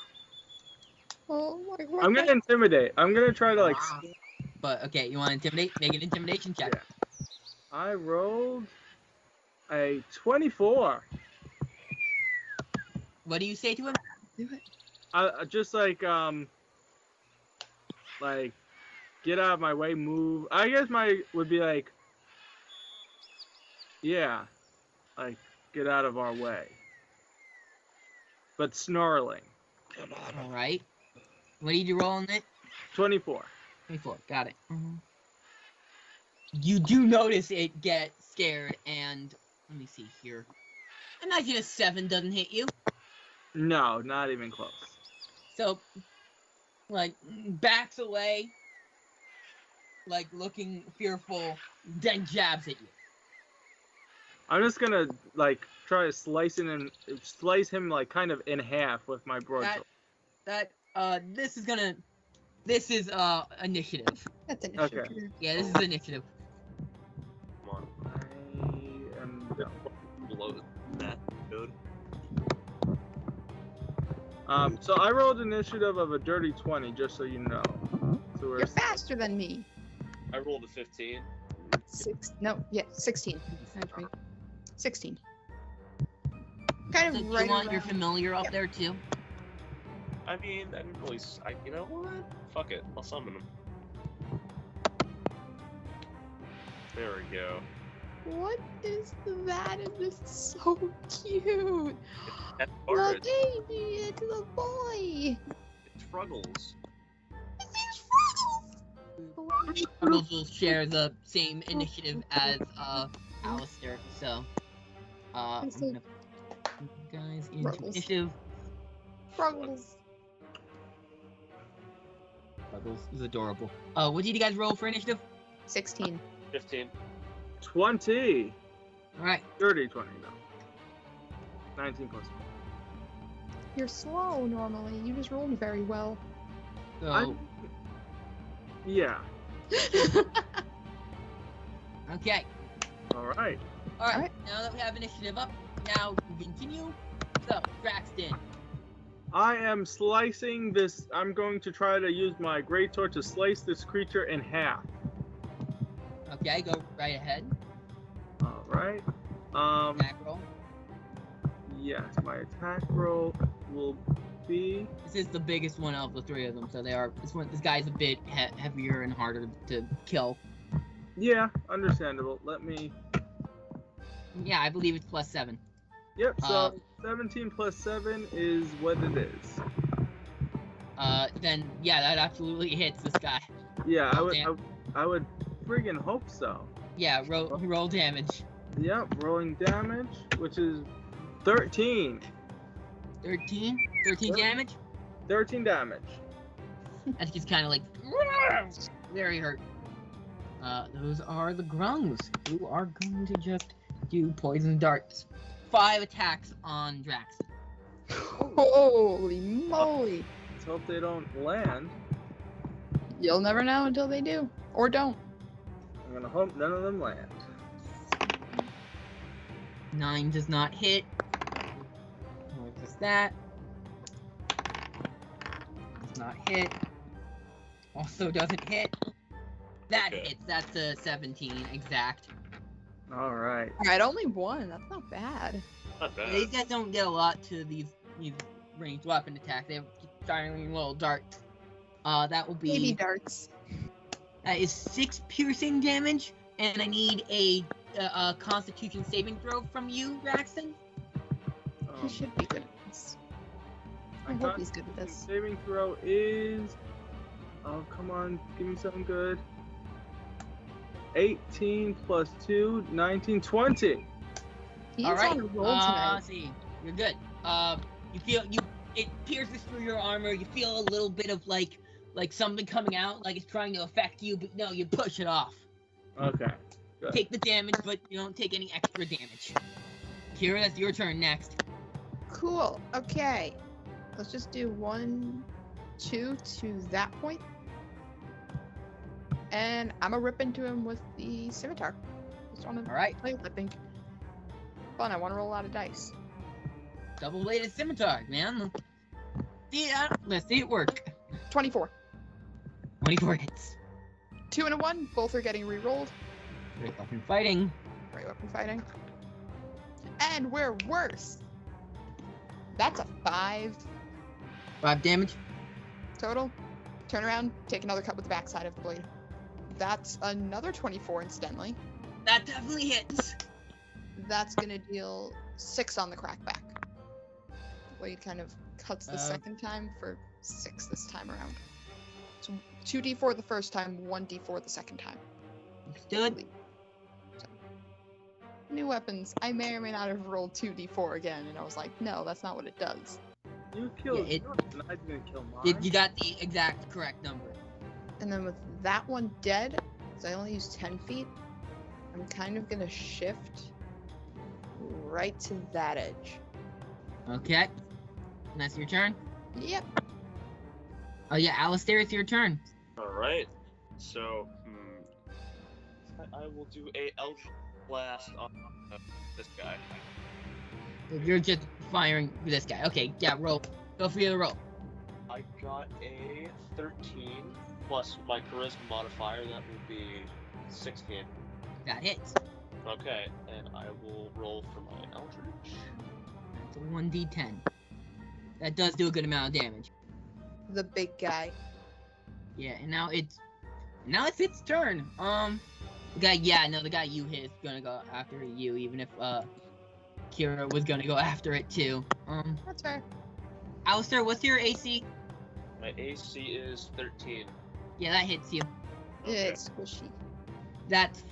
Oh my god. I'm gonna intimidate. I'm gonna try to like. But okay, you want to intimidate? Make an intimidation check. Yeah. I rolled a 24. What do you say to him? Do it. I just like get out of my way, move. I guess my would be like, yeah, like get out of our way. But snarling. All right. What did you roll on it? 24. 24. Got it. You do notice it get scared, and let me see here. Imagine a 7 doesn't hit you. No, not even close. So, like, backs away, like looking fearful, then jabs at you. I'm just gonna like try to slice him like kind of in half with my broadsword. This is initiative. That's initiative. Okay. Yeah, this is initiative. Come I am done. on. Below that. Good. So I rolled initiative of a dirty 20, just so you know. So we're You're faster than me. I rolled a 15. 16. 16. Kind So of do right you want your around- familiar up there too? I mean, I didn't really. You know what? Fuck it. I'll summon him. There we go. What is that? It is so cute. That's The part. baby, it's the boy. It's Fruggles. Ruggles will share the same initiative as Alistair. So I'm gonna put you guys into Ruggles. initiative. Struggles. Ruggles is adorable. What did you guys roll for initiative? 16. 15. 20. All right. 30, 20, no. 19 plus 1. You're slow normally. You just rolled very well. So Yeah. okay. All right. All right. Alright. Now that we have initiative up, now we can continue. So Braxton. I am slicing this. I'm going to try to use my greatsword to slice this creature in half. Okay, go right ahead. All right. Attack roll. Yes, my attack roll will be. This is the biggest one of the three of them, so they are. This guy's a bit heavier and harder to kill. Yeah, understandable. Let me. Yeah, I believe it's +7. Yep. So 17 plus 7 is what it is. Then yeah, that absolutely hits this guy. Yeah, I Oh, would. damn. I would friggin' hope so. Yeah, roll damage. Yep, rolling damage, which is 13. 13 Yep. damage. 13 damage. That's just kind of like very hurt. Those are the grungs who are going to just do poison darts. 5 attacks on Drax. Holy moly. Let's hope they don't land. You'll never know until they do. Or don't. I'm gonna hope none of them land. 9 does not hit. Nor does that. Does not hit. Also doesn't hit. That Okay. hits. That's a 17 exact. All right. Alright, only one. That's not bad. Not bad. These guys don't get a lot to these ranged weapon attacks. They have firing little darts. That will Baby be darts. that is 6 piercing damage, and I need a Constitution saving throw from you, Braxton. He should be good at this. I my hope he's good at this. saving throw is. Oh, come on. Give me something good. 18 plus 2, 19, 20. He's All right. on a roll tonight. See, you're good. You feel it pierces through your armor. You feel a little bit of like something coming out, like it's trying to affect you, but no, you push it off. Okay. Good. Take the damage, but you don't take any extra damage. Kira, that's your turn next. Cool. Okay. Let's just do 1, 2 to that point. And I'm gonna rip into him with the scimitar. Just want to All right. play with, I think. Fun. I want to roll a lot of dice. Double-bladed scimitar, man. Let's see it work. 24. 24 hits. 2 and a 1. Both are getting re-rolled. Great weapon fighting. Great weapon fighting. And we're worse. That's a 5 5 damage. total. Turn around, take another cut with the backside of the blade. That's another 24 incidentally. That definitely hits. That's gonna deal 6 on the crackback. The blade kind of cuts the second time for 6 this time around. So 2d4 the first time, 1d4 the second time. Understood. So, new weapons. I may or may not have rolled 2d4 again, and I was like, no, that's not what it does. You killed Yeah, yours, and I didn't kill mine. You got the exact correct number. And then with that one dead, so I only use 10 feet, I'm kind of gonna shift right to that edge. Okay. And that's your turn? Yep. Oh yeah, Alistair, it's your turn. All right. So, I will do a Eldritch Blast on this guy. You're just firing this guy. Okay, yeah, roll. Go for your roll. I got a 13 plus my charisma modifier. That will be 16. That hits. Okay, and I will roll for my Eldritch. That's a 1d10. That does do a good amount of damage. The big guy. Yeah, and now it's its turn. The guy you hit is gonna go after you, even if Kira was gonna go after it too. That's fair. Alistair, what's your AC? My AC is 13. Yeah, that hits you. Okay. It's squishy. That's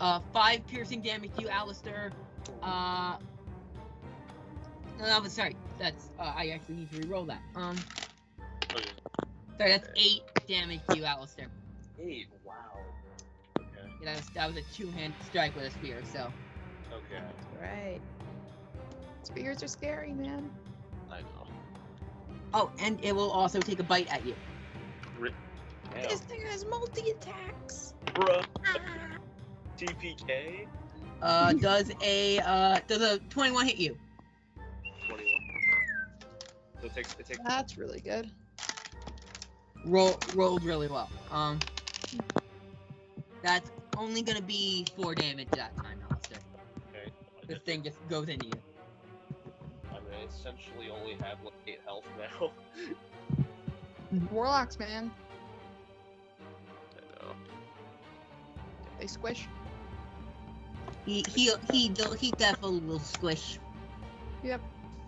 5 piercing damage to you, Alistair. No, sorry. That's I actually need to re-roll that. Okay. Sorry, that's 8 damage to you, Alistair. 8. Wow. Okay. Yeah, that was a 2-hand strike with a spear. So Okay. Right. Spears are scary, man. I know. oh, and it will also take a bite at you. Damn. This thing has multi-attacks. Bruh. TPK. Does a 21 hit you? 21. So it takes. That's really good. Rolled really well. That's only gonna be 4 damage that time, Alistair. Okay. This thing just goes into you. I mean, I essentially only have like 8 health now. Warlocks, man. I know. They squish. He definitely will squish. Yep.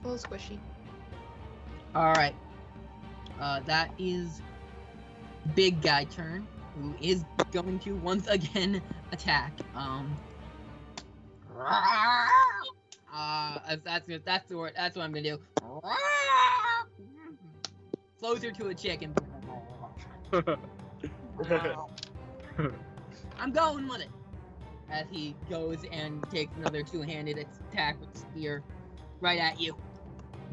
A little squishy. All right. That is big guy turn, who is going to once again attack. That's the word. That's what I'm gonna do. Closer to a chicken. I'm going with it. As he goes and takes another 2-handed attack with the spear right at you.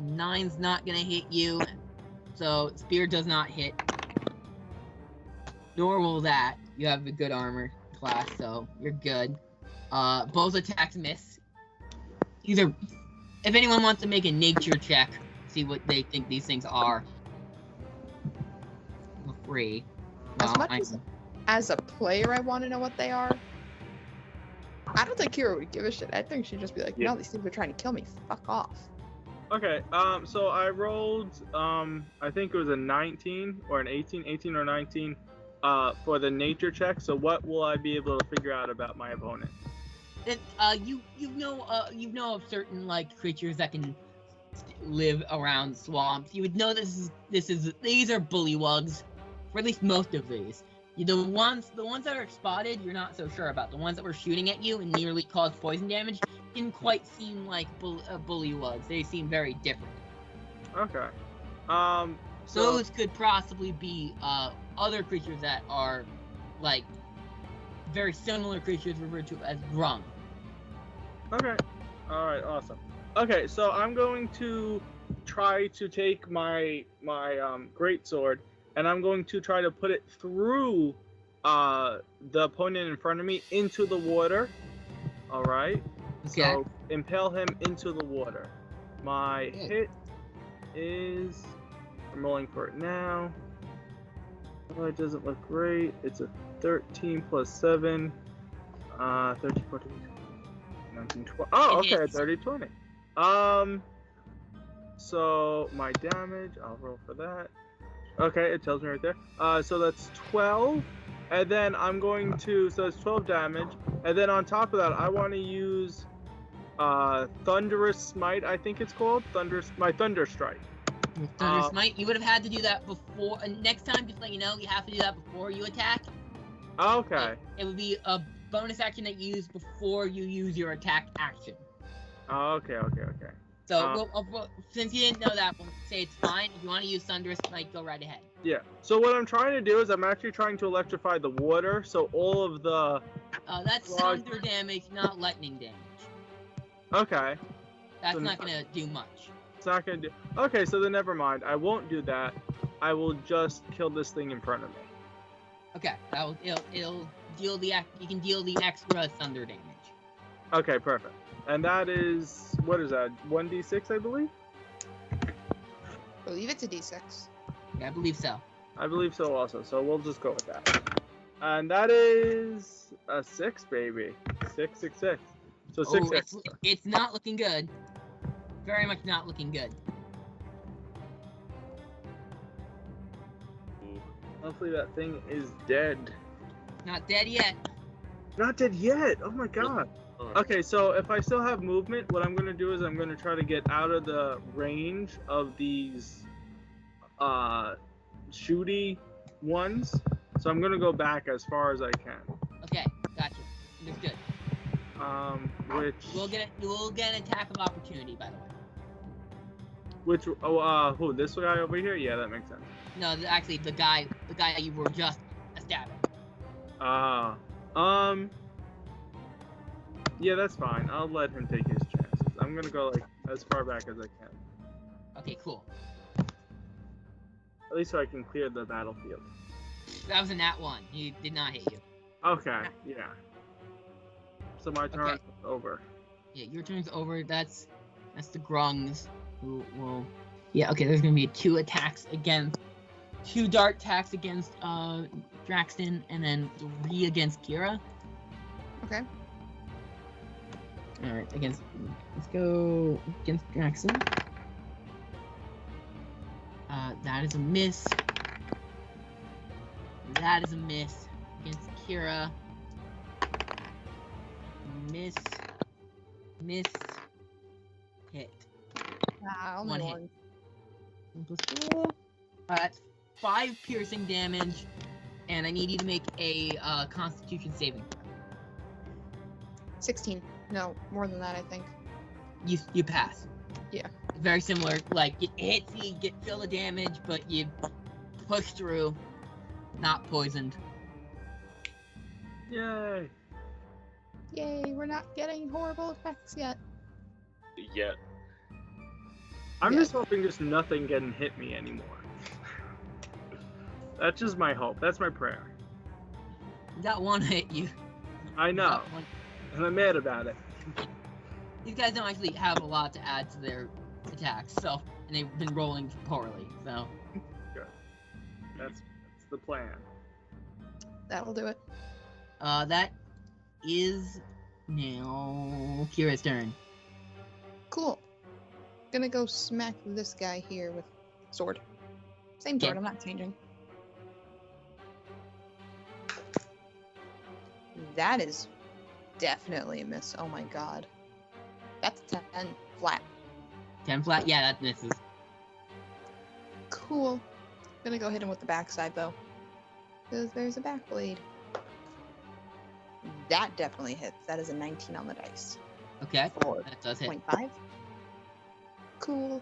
9's not gonna hit you, so spear does not hit. Nor will that. You have a good armor class, so you're good. Both attacks miss. Either, if anyone wants to make a nature check, see what they think these things are. Feel free. As much as a player, I want to know what they are. I don't think Kira would give a shit. I think she'd just be like, no, these things are trying to kill me. Fuck off. Okay, so I rolled, I think it was a 19 or an 18 or 19, for the nature check. So what will I be able to figure out about my opponent? You know of certain like creatures that can live around swamps. You would know these are bullywugs, or at least most of these. The ones that are spotted, you're not so sure about. The ones that were shooting at you and nearly caused poison damage didn't quite seem like bullywugs. They seem very different. Okay. Those could possibly be other creatures that are like very similar creatures referred to as grung. Okay. All right. Awesome. Okay, so I'm going to try to take my greatsword, and I'm going to try to put it through the opponent in front of me into the water. All right. Okay. So impale him into the water. My hit is. I'm rolling for it now. Oh, it doesn't look great. It's a 13 plus 7. 13, 14, 19, 20. Oh, okay, 30, 20. So my damage, I'll roll for that. Okay, it tells me right there. So that's 12. And then I'm going to, so it's 12 damage. And then on top of that, I want to use Thunderous Smite, I think it's called. My Thunder Strike. Thunder Smite, you would have had to do that before. Next time, just let you know, you have to do that before you attack. Okay. It would be a bonus action that you use before you use your attack action. Okay. So, since you didn't know that, we'll say it's fine. If you want to use Thunderous Smite, go right ahead. Yeah. So what I'm trying to do is I'm actually trying to electrify the water, so all of the... That's thunder damage, not lightning damage. Okay. That's not going to do much. It's not going to do... Okay, so then never mind. I won't do that. I will just kill this thing in front of me. Okay. It'll deal the... You can deal the extra thunder damage. Okay, perfect. And that is... What is that? 1d6, I believe? I believe it's a d6. Yeah, I believe so. I believe so also, so we'll just go with that. And that is a 6, baby. 6, 6, 6. So 6, 6. It's not looking good. Very much not looking good. Hopefully that thing is dead. Not dead yet. Not dead yet! Oh my god! Okay, so if I still have movement, what I'm going to do is I'm going to try to get out of the range of these shooty ones. So I'm gonna go back as far as I can. Okay, gotcha. Understood. Which We'll get an attack of opportunity, by the way. who? This guy over here? Yeah, that makes sense. No, actually, the guy you were just stabbing. Yeah, that's fine. I'll let him take his chances. I'm gonna go like as far back as I can. Okay, cool. At least so I can clear the battlefield. That was a nat 1. He did not hit you. Okay, yeah. So my turn Okay. is over. Yeah, your turn's over. That's the grungs who will. Yeah, okay. There's gonna be 2 dart attacks against Draxton, and then 3 against Kira. Okay. All right, let's go against Draxton. That is a miss. That is a miss against Kira. Miss. Hit. Only One hit. one. 1 plus 4. That's 5 piercing damage, and I need you to make a Constitution saving throw. 16. No, more than that, I think. You pass. Yeah. Very similar. Like it hits you, feel the damage, but you push through. Not poisoned. Yay! Yay, we're not getting horrible effects yet. Yet. I'm Yeah. just hoping just nothing can hit me anymore. That's just my hope. That's my prayer. That one hit you. I know, That one- and I'm mad about it. These guys don't actually have a lot to add to their attacks, so and they've been rolling poorly. So That's the plan. That'll do it. that is now Kira's turn. Cool. Gonna go smack this guy here with sword. Same sword, Okay. I'm not changing. That is definitely a miss. Oh my god. That's 10 flat. 10 flat. Yeah, that misses. Cool. Gonna go hit him with the backside though. Because there's a back blade. That definitely hits. That is a 19 on the dice. Okay, For that does hit. 0.5. Cool.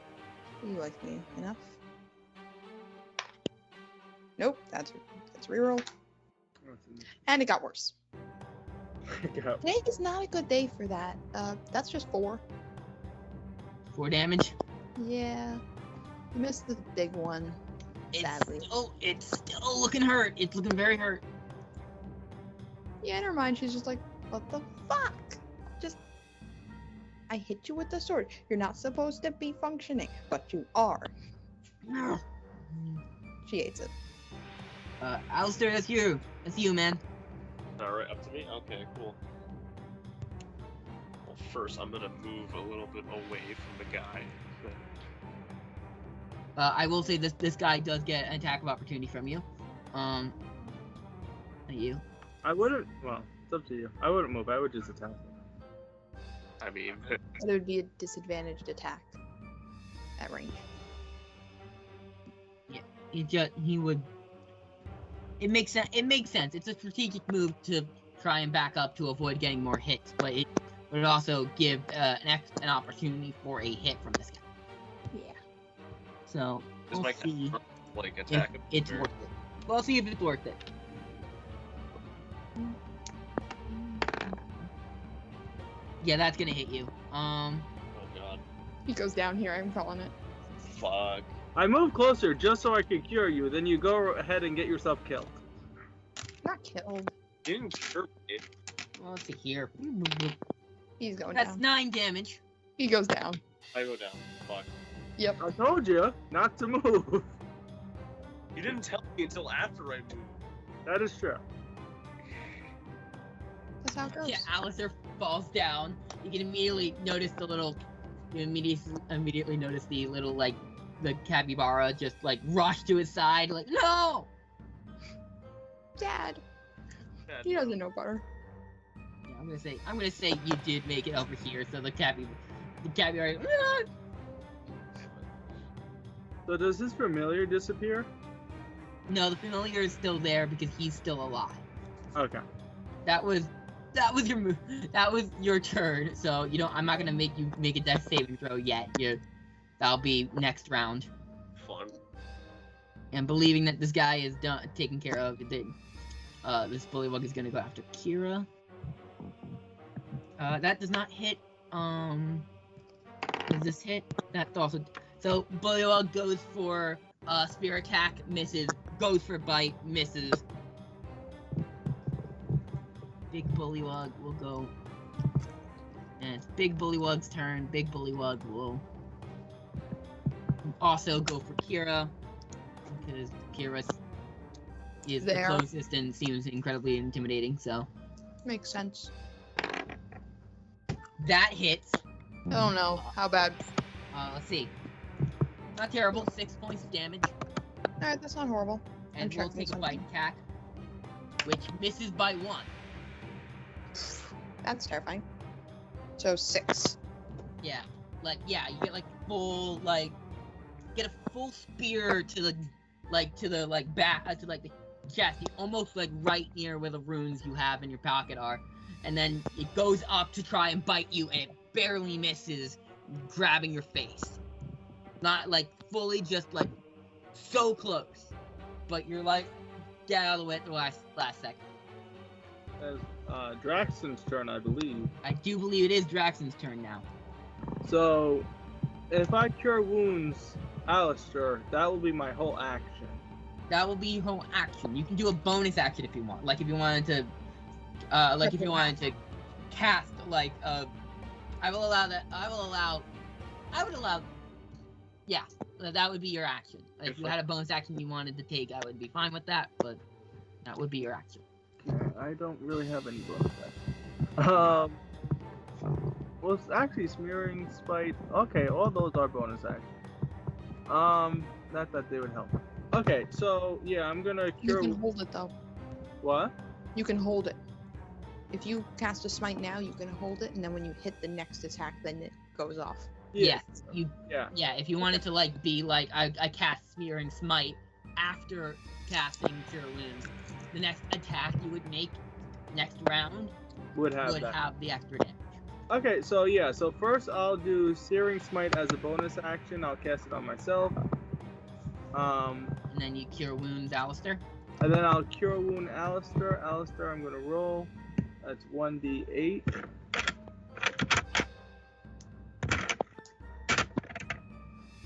You like me enough. Nope, that's reroll. And it got worse. Go. Today is not a good day for that. That's just 4. 4 damage. Yeah. You missed the big one. Sadly. It's still looking hurt. It's looking very hurt. Yeah, in her mind, she's just like, what the fuck? I hit you with the sword. You're not supposed to be functioning, but you are. She hates it. Alistair, that's you. That's you, man. Alright, up to me? Okay, cool. Well, first, I'm gonna move a little bit away from the guy. I will say this guy does get an attack of opportunity from you. You. I wouldn't. Well, it's up to you. I wouldn't move. I would just attack. I mean, It would be a disadvantaged attack at range. He would. It makes sense. It makes sense. It's a strategic move to try and back up to avoid getting more hits, but it would also give an opportunity for a hit from this guy. Yeah. So is we'll my see like if attack. it's worth it. We'll see if it's worth it. Yeah, that's gonna hit you. Oh god. He goes down here, I'm calling it. Fuck. I move closer just so I can cure you. Then you go ahead and get yourself killed. Not killed. You didn't cure me. Well, let's see here. He's going That's down. 9 damage. He goes down. I go down. Fuck. Yep. I told you not to move. You didn't tell me until after I moved. That is true. That's how it goes. Yeah, Alistair falls down. You can immediately notice the little. You immediately notice the little the capybara just rush to his side, like no. Dad. Bad. He doesn't know better. Yeah, I'm gonna say you did make it over here, so the capybara. "Ah!" So does this familiar disappear? No, the familiar is still there because he's still alive. Okay. That was your move. That was your turn. So you don't. I'm not gonna make you make a death saving throw yet. That'll be next round. Fun. And believing that this guy is done, taken care of, this bullywug is gonna go after Kira. That does not hit. Does this hit? That's also. So bullywug goes for spear attack, misses. Goes for bite, misses. Big bullywug will go. And it's Big Bullywug's turn. Big Bullywug will also go for Kira. Because Kira is the There. closest and seems incredibly intimidating, so. Makes sense. That hits. Oh no, how bad? Let's see. Not terrible. 6 points of damage. Alright, that's not horrible. And I'm we'll checking take a bite something. attack. Which misses by 1. That's terrifying. So 6. Yeah. You get full, get a full spear to the back, to the chest, almost right near where the runes you have in your pocket are. And then it goes up to try and bite you, and it barely misses, grabbing your face. Not fully, just so close. But you're get out of the way at the last second. It's Draxon's turn, I believe. I do believe it is Draxon's turn now. So, if I cure wounds, Alistair, that will be my whole action. That will be your whole action. You can do a bonus action if you want. If you wanted to, cast yeah, that would be your action. If you had a bonus action you wanted to take, I would be fine with that, but that would be your action. Yeah, I don't really have any bonus action. Well, it's actually smearing, spite. Okay, all those are bonus actions. Not that they would help. Okay, so yeah, I'm gonna You cure. can hold it though. What? You can hold it. If you cast a smite now, you can hold it, and then when you hit the next attack, then it goes off. Yes, Yeah. yeah, if you wanted to I cast Smearing Smite after casting Cure Wounds, the next attack you would make next round Would have would that. have the extra damage. Okay, so yeah, so first I'll do Searing Smite as a bonus action. I'll cast it on myself. And then you Cure Wounds, Alistair. And then I'll Cure Wound Alistair. Alistair, I'm gonna roll. That's 1d8.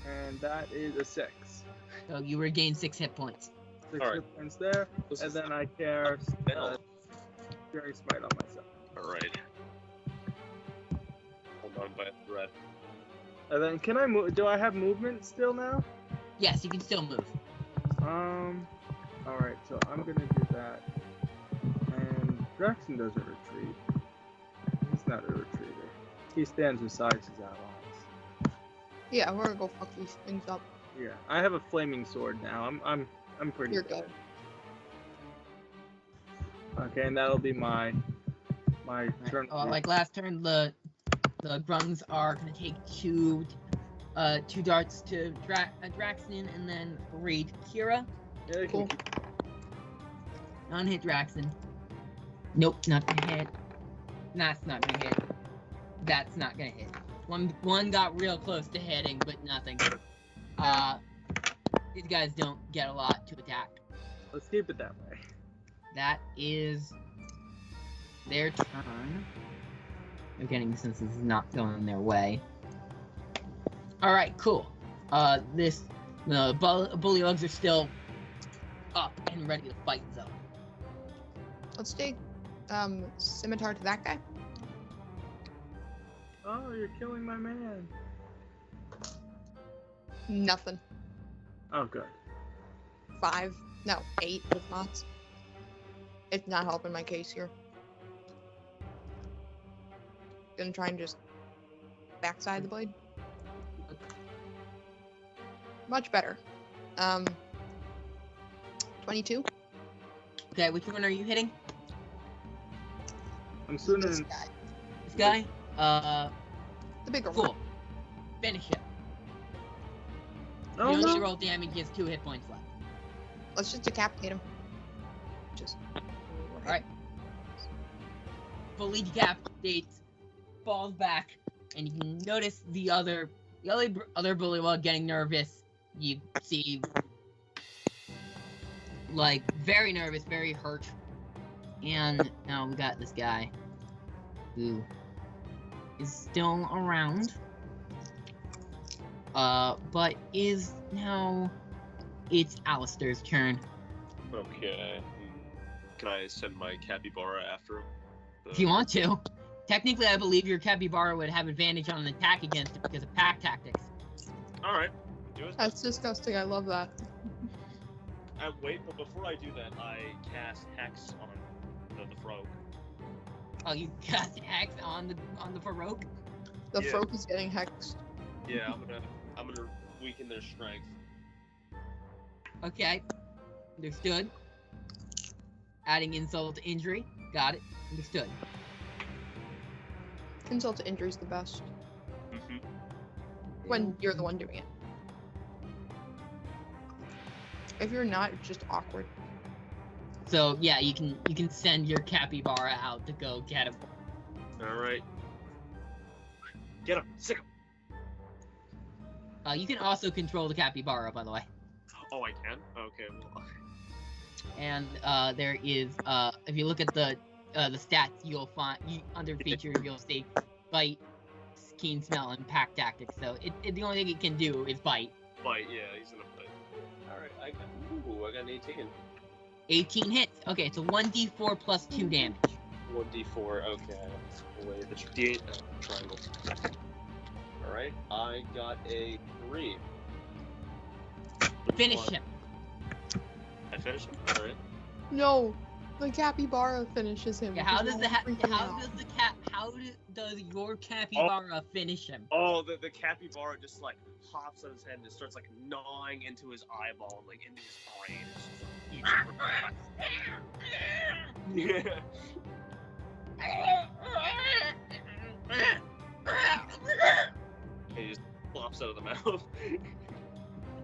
And that is a 6. So you regain 6 hit points. 6 All right. hit points there. And then I cast Searing Smite on myself. Alright. Hold on by a thread. And then can I move? Do I have movement still now? Yes, you can still move. Alright, so I'm gonna do that. And Draxon doesn't retreat. He's not a retreater. He stands beside his allies. Yeah, we're gonna go fuck these things up. Yeah, I have a flaming sword now. I'm pretty You're good. good. Okay, and that'll be my turn. Last turn, the grungs are gonna take two darts to Draxon and then 3 to Kira. Yeah, you Cool. can- Non-hit Draxon. Nope, not gonna hit. That's not gonna hit. That's not gonna hit. One got real close to hitting, but nothing. These guys don't get a lot to attack. Let's keep it that way. That is their turn. They're getting the sense this is not going their way. Alright, cool. The bullywugs are still up and ready to fight though. Let's take scimitar to that guy. Oh, you're killing my man. Nothing. Oh, good. 5. No, 8 with mods. It's not helping my case here. Gonna try and just backside the blade. Much better. 22. Okay, which one are you hitting? I'm sooner This than guy. This guy? The bigger one. Cool. Finish him. Oh, you only no. roll damage, he has 2 hit points left. Let's just decapitate him. Just. Alright. Fully decapitates, falls back, and you can notice the other bullywug getting nervous. You see, like, very nervous, very hurt. And now we got this guy who is still around. But is now it's Alistair's turn. Okay. Can I send my capybara after him? If you want to. Technically, I believe your capybara would have advantage on an attack against it because of pack tactics. Alright. Do it. That's disgusting. I love that. Wait, but before I do that, I cast Hex on the frog. Oh, you cast Hex on the Farouk? The Yeah. folk is getting hexed. Yeah, I'm gonna weaken their strength. Okay. Understood. Adding insult to injury. Got it. Understood. Insult to injury is the best. Mm-hmm. When you're the one doing it. If you're not, it's just awkward. So yeah, you can send your capybara out to go get him. Alright. Get him! Sick him! You can also control the capybara, by the way. Oh, I can? Okay, well. And there is if you look at the stats, you'll find under features you'll see bite, keen smell, and pack tactics. So the only thing it can do is bite. Bite, yeah, he's gonna bite. Alright, I got an 18. 18 hits. Okay, so 1d4 plus 2 damage. 1d4, okay. Away the d8 triangle. Alright, I got a 3. Finish him. I finished him? Alright. No, the capybara finishes him. Yeah, how does your capybara finish him? Oh, the capybara just like hops on his head and just starts like gnawing into his eyeball, like into his brain. It's just, like, yeah. He just flops out of the mouth.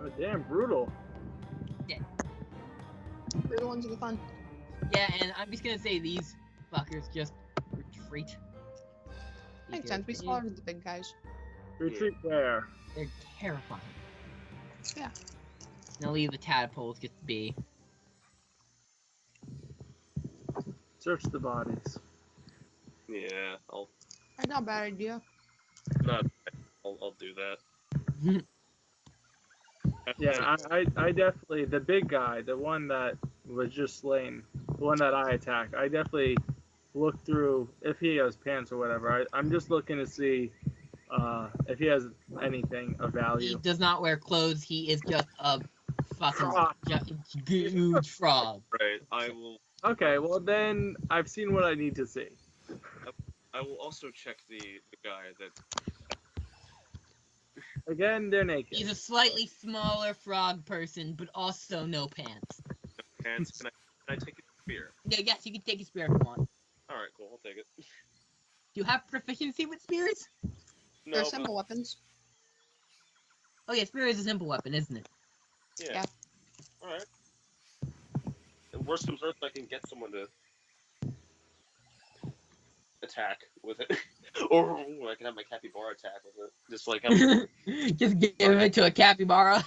Oh, damn, brutal. We're the ones with the fun. Yeah, and I'm just gonna say these fuckers just retreat. Makes sense. We slaughtered the big guys. Retreat where? They're terrifying. Yeah. And I'll leave the tadpoles just to be. Search the bodies. Yeah, I'll Not a bad idea. do that. Yeah, I definitely, the big guy, the one that was just slain, the one that I attacked, I definitely looked through if he has pants or whatever. I'm just looking to see if he has anything of He value. does not wear clothes. He is just a fucking Frog. huge frog. Right, I will. Okay, well then I've seen what I need to see. I will also check the guy that. Again, they're naked. He's a slightly smaller frog person, but also no pants. Pants. Can I take a spear? Yeah, yes, you can take a spear if you want. All right, cool. I'll take it. Do you have proficiency with spears? No, They're simple weapons. Oh yeah, spear is a simple weapon, isn't it? Yeah. Yeah. All right. And worst comes worst, I can get someone to attack with it, or I can have my capybara attack with it. Just like Just give it to a capybara.